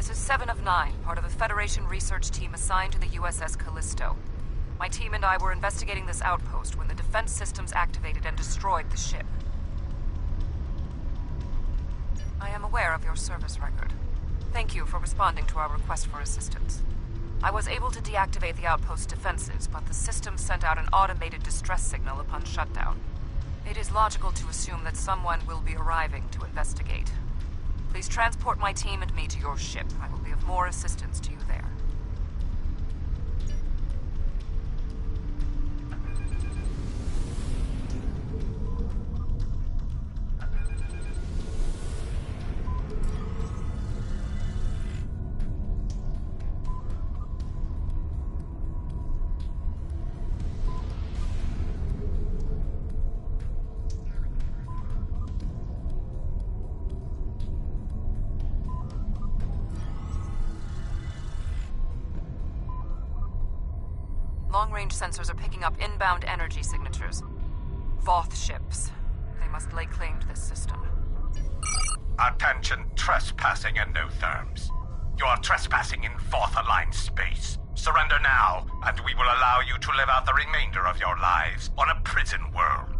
This is 7 of 9, part of a Federation research team assigned to the USS Callisto. My team and I were investigating this outpost when the defense systems activated and destroyed the ship. I am aware of your service record. Thank you for responding to our request for assistance. I was able to deactivate the outpost's defenses, but the system sent out an automated distress signal upon shutdown. It is logical to assume that someone will be arriving to investigate. Please transport my team and me to your ship. I will be of more assistance to you there. Long-range sensors are picking up inbound energy signatures. Voth ships. They must lay claim to this system. Attention, trespassing endotherms. You are trespassing in Voth-aligned space. Surrender now, and we will allow you to live out the remainder of your lives on a prison world.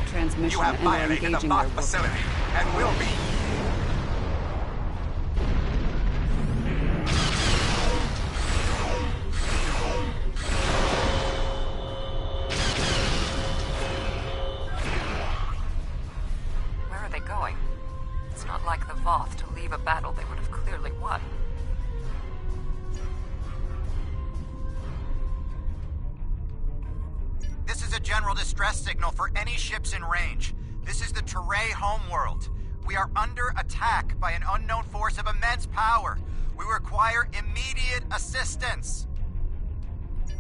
Transmission you have violated the Voth facility and will be. Where are they going? It's not like the Voth to leave a battle they would have clearly won. This is a general distress signal for any ships in range. This is the Teray homeworld. We are under attack by an unknown force of immense power. We require immediate assistance.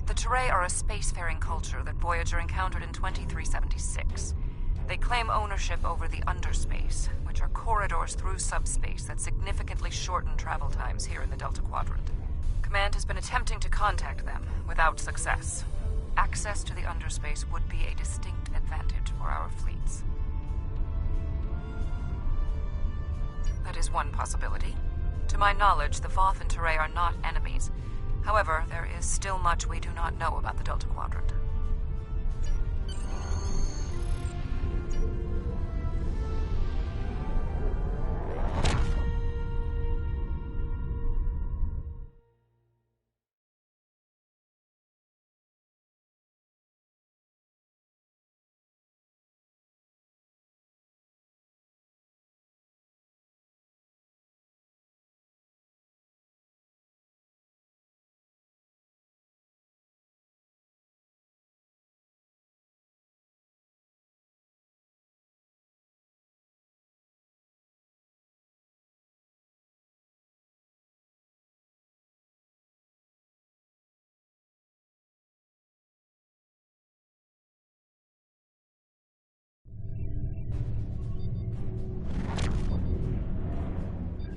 The Teray are a spacefaring culture that Voyager encountered in 2376. They claim ownership over the underspace, which are corridors through subspace that significantly shorten travel times here in the Delta Quadrant. Command has been attempting to contact them, without success. Access to the underspace would be a distinct advantage for our fleets. That is one possibility. To my knowledge, the Voth and Teray are not enemies. However, there is still much we do not know about the Delta Quadrant.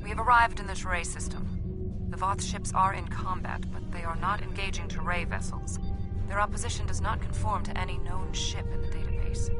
We have arrived in the Teray system. The Voth ships are in combat, but they are not engaging Teray vessels. Their opposition does not conform to any known ship in the database.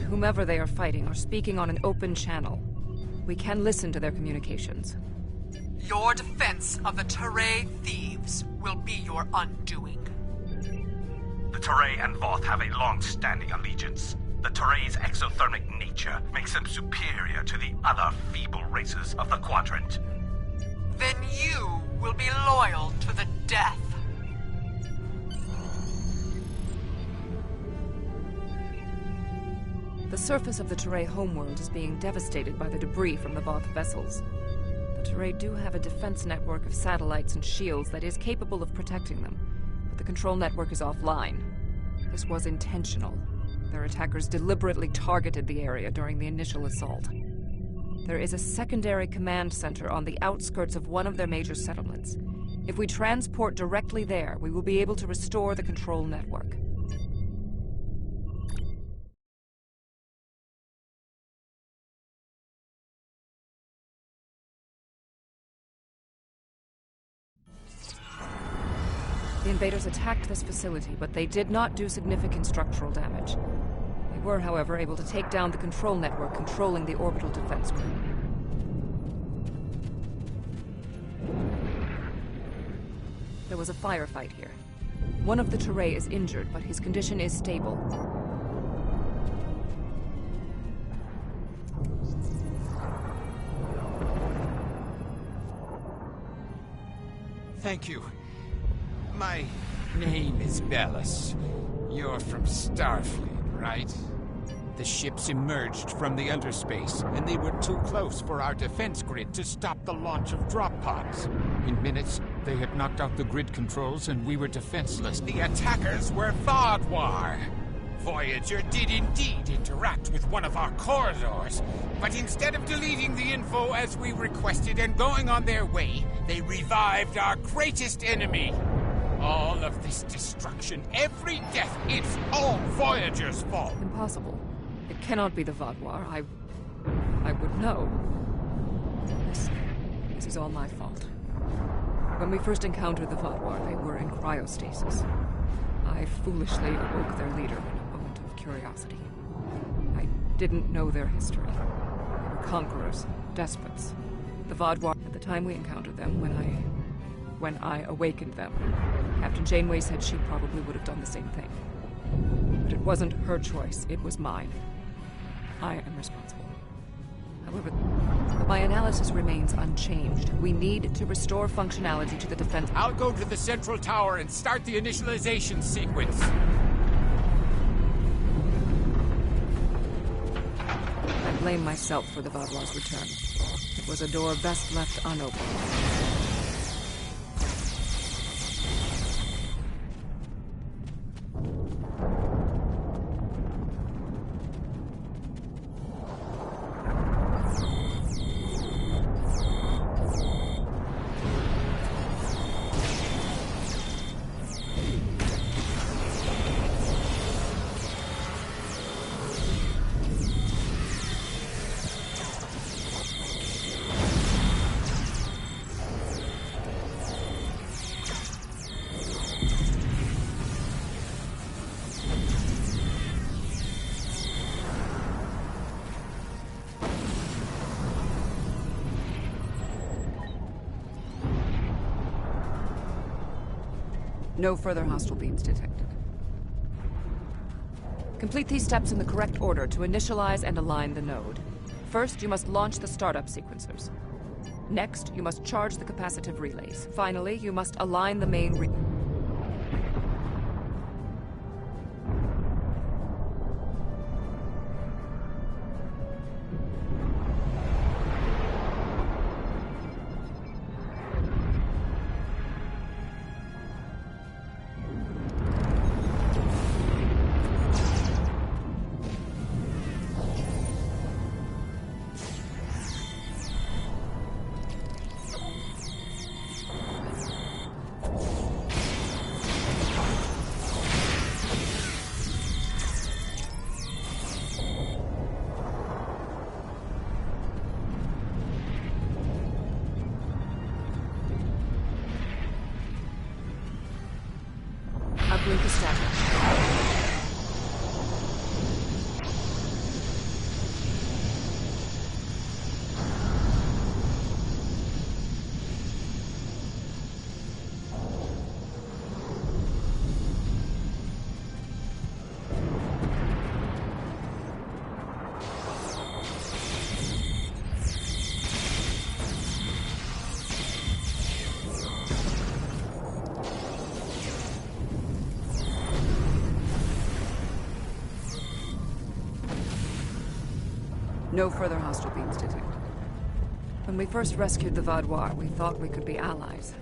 Whomever they are fighting are speaking on an open channel. We can listen to their communications. Your defense of the Teray thieves will be your undoing. The Teray and Voth have a long-standing allegiance. The Teray's exothermic nature makes them superior to the other feeble races of the Quadrant. Then you will be loyal to the death. The surface of the Teray homeworld is being devastated by the debris from the Voth vessels. The Teray do have a defense network of satellites and shields that is capable of protecting them, but the control network is offline. This was intentional. Their attackers deliberately targeted the area during the initial assault. There is a secondary command center on the outskirts of one of their major settlements. If we transport directly there, we will be able to restore the control network. The invaders attacked this facility, but they did not do significant structural damage. They were, however, able to take down the control network controlling the orbital defense grid. There was a firefight here. One of the Teray is injured, but his condition is stable. Thank you. My name is Bellis. You're from Starfleet, right? The ships emerged from the underspace, and they were too close for our defense grid to stop the launch of drop pods. In minutes, they had knocked out the grid controls, and we were defenseless. The attackers were Vaadwaur. Voyager did indeed interact with one of our corridors, but instead of deleting the info as we requested and going on their way, they revived our greatest enemy. All of this destruction, every death, it's all Voyager's fault. Impossible. It cannot be the Vaadwaur. I would know. This is all my fault. When we first encountered the Vaadwaur, they were in cryostasis. I foolishly awoke their leader in a moment of curiosity. I didn't know their history. They were conquerors, despots. The Vaadwaur, at the time we encountered them, when I awakened them, Captain Janeway said she probably would have done the same thing. But it wasn't her choice, it was mine. I am responsible. However, my analysis remains unchanged. We need to restore functionality to the defense. I'll go to the central tower and start the initialization sequence. I blame myself for the Vaadwaur's return. It was a door best left unopened. No further hostile beams detected. Complete these steps in the correct order to initialize and align the node. First, you must launch the startup sequencers. Next, you must charge the capacitive relays. Finally, you must align the main uplink established. No further hostile beams detected. When we first rescued the Vaadwaur, we thought we could be allies.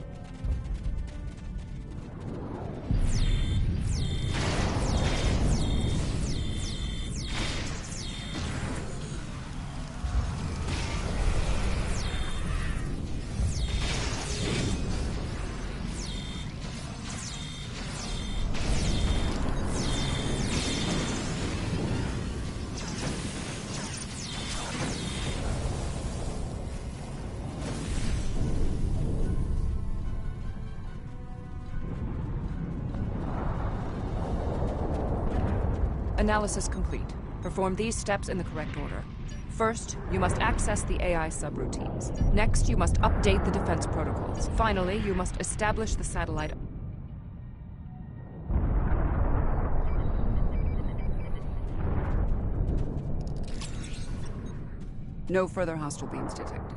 Analysis complete. Perform these steps in the correct order. First, you must access the AI subroutines. Next, you must update the defense protocols. Finally, you must establish the satellite. No further hostile beams detected.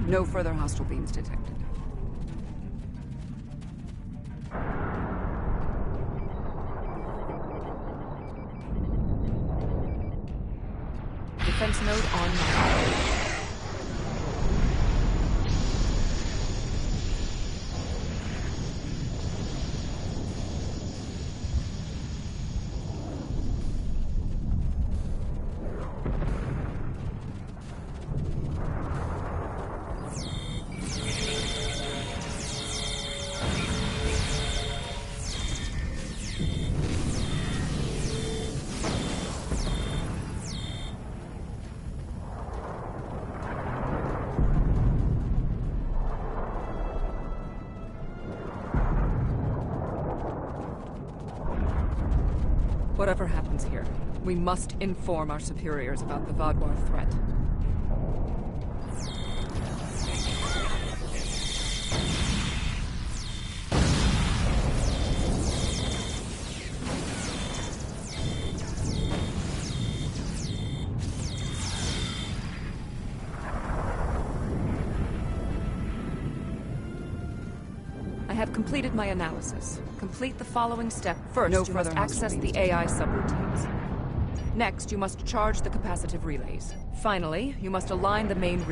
No further hostile beams detected. Defense node online. Whatever happens here, we must inform our superiors about the Vaadwaur threat. I have completed my analysis. Complete the following step. First, you must access the AI subroutines. Next, you must charge the capacitive relays. Finally, you must align the main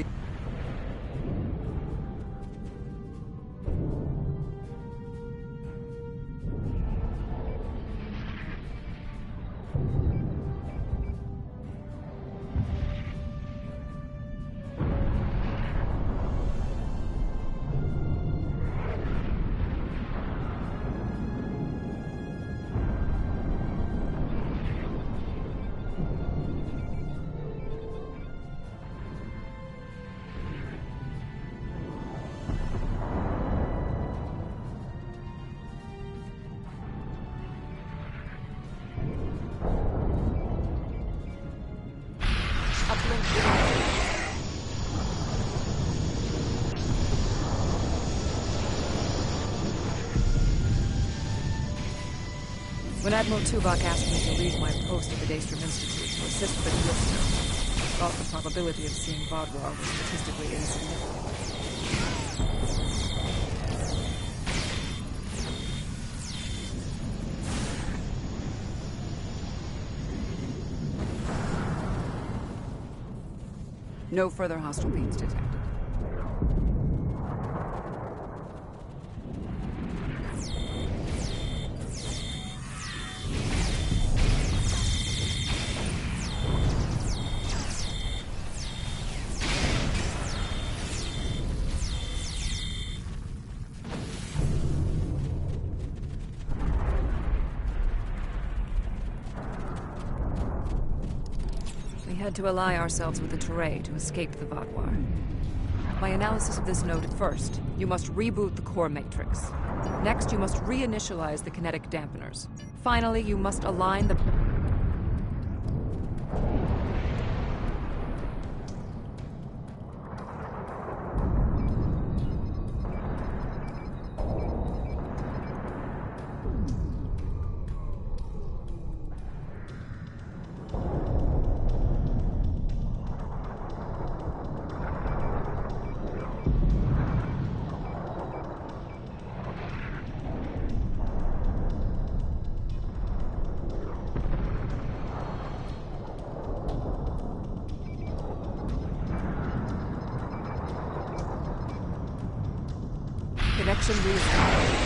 When Admiral Tuvok asked me to leave my post at the Daystrom Institute to assist the listener, I thought the probability of seeing Vaadwaur was statistically insignificant. No further hostile beams detected. We had to ally ourselves with the Teray to escape the Vaadwaur. My analysis of this node first, you must reboot the core matrix. Next, you must reinitialize the kinetic dampeners. Finally, you must align the... Connection reestablished.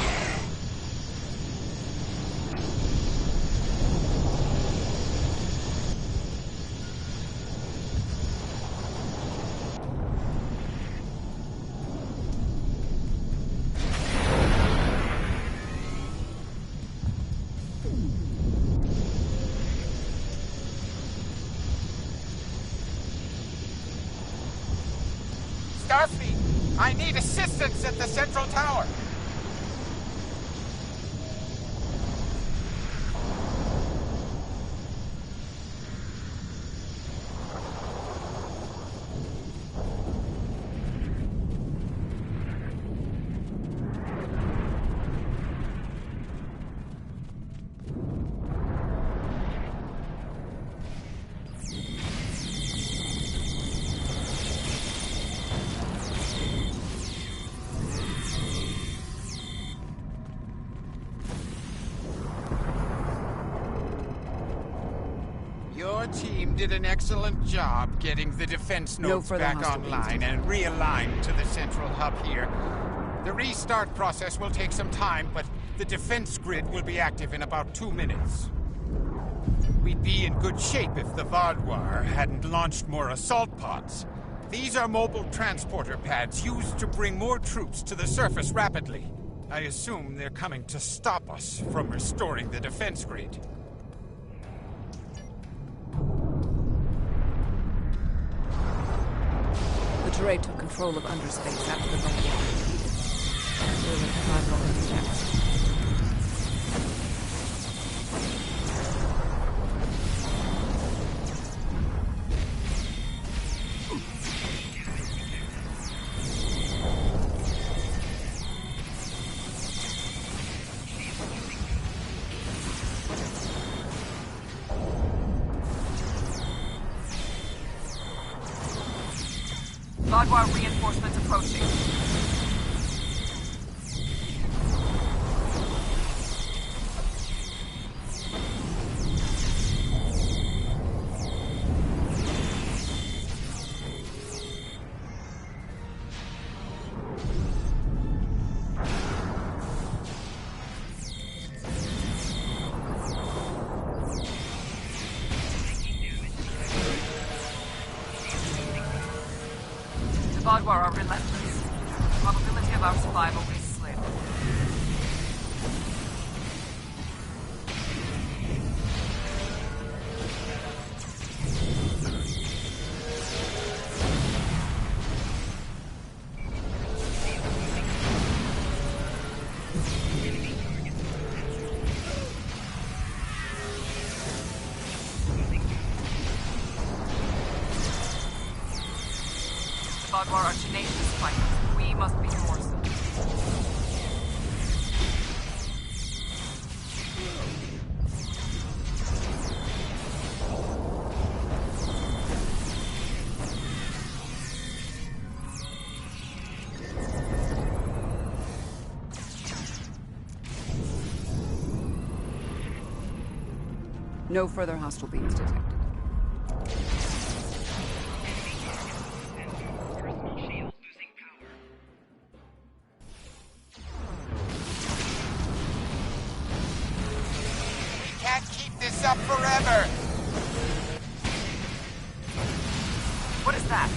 Starfleet, I need assistance at the central tower. did an excellent job getting the defense nodes back online and realigned to the central hub here. The restart process will take some time, but the defense grid will be active in about 2 minutes. We'd be in good shape if the Vaadwaur hadn't launched more assault pods. These are mobile transporter pads used to bring more troops to the surface rapidly. I assume they're coming to stop us from restoring the defense grid. The Teray took control of underspace after the Vaadwaur retreated. We'll let the Vaadwaur do next. Vaadwaur reinforcements approaching. The Vaadwaur are relentless. The probability of our survival is slim. The Vaadwaur are tenacious fighters. We must be more so. No further hostile beams detected. Up forever! What is that?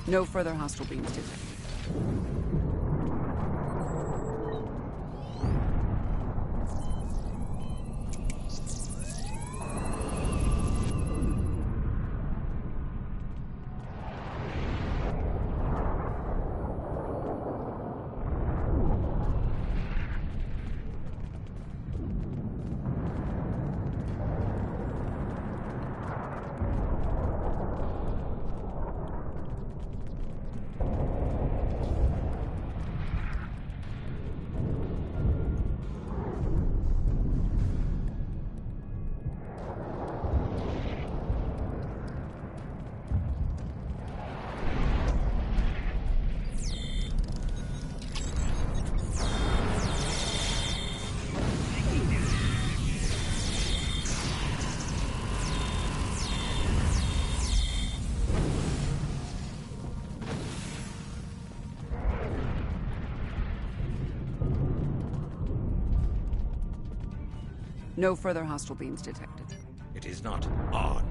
No further hostile beams detected. No further hostile beams detected. It is not odd.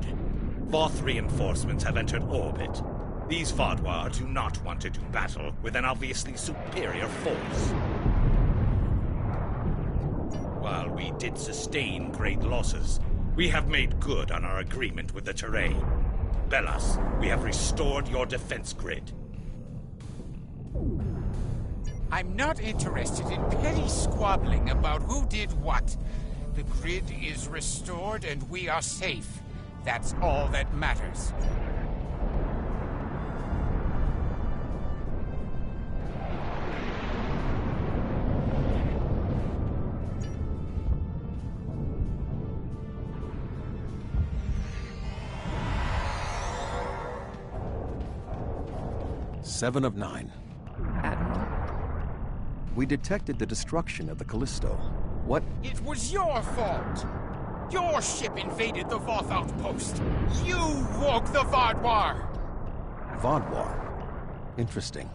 Voth reinforcements have entered orbit. These Vaadwaur do not want to do battle with an obviously superior force. While we did sustain great losses, we have made good on our agreement with the Teray. Bellas, we have restored your defense grid. I'm not interested in petty squabbling about who did what. The grid is restored and we are safe. That's all that matters. 7 of 9. Admiral? We detected the destruction of the Callisto. What? It was your fault! Your ship invaded the Voth outpost! You woke the Vaadwaur! Vaadwaur? Interesting.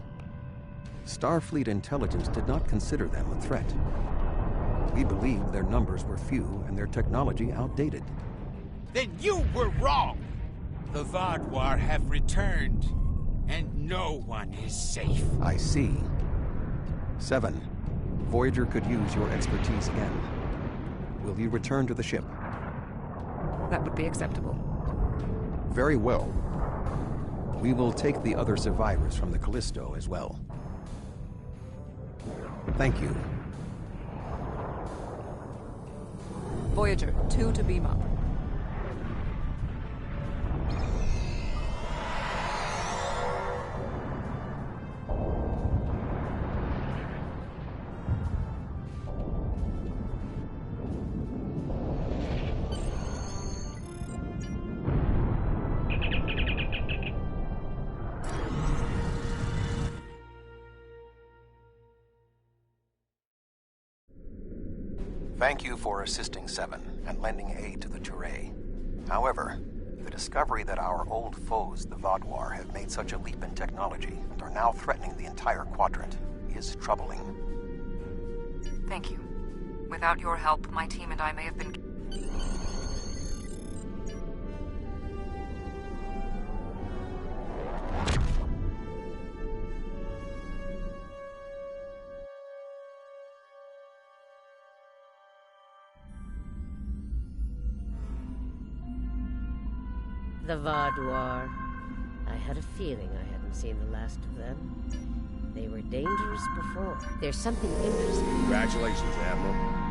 Starfleet intelligence did not consider them a threat. We believed their numbers were few and their technology outdated. Then you were wrong! The Vaadwaur have returned, and no one is safe. I see. 7. Voyager could use your expertise again. Will you return to the ship? That would be acceptable. Very well. We will take the other survivors from the Callisto as well. Thank you. Voyager, 2 to beam up. Thank you for assisting 7 and lending aid to the Turay. However, the discovery that our old foes, the Vaadwaur, have made such a leap in technology and are now threatening the entire Quadrant is troubling. Thank you. Without your help, my team and I may have been... The Vaadwaur. I had a feeling I hadn't seen the last of them. They were dangerous before. There's something interesting. Congratulations, Admiral.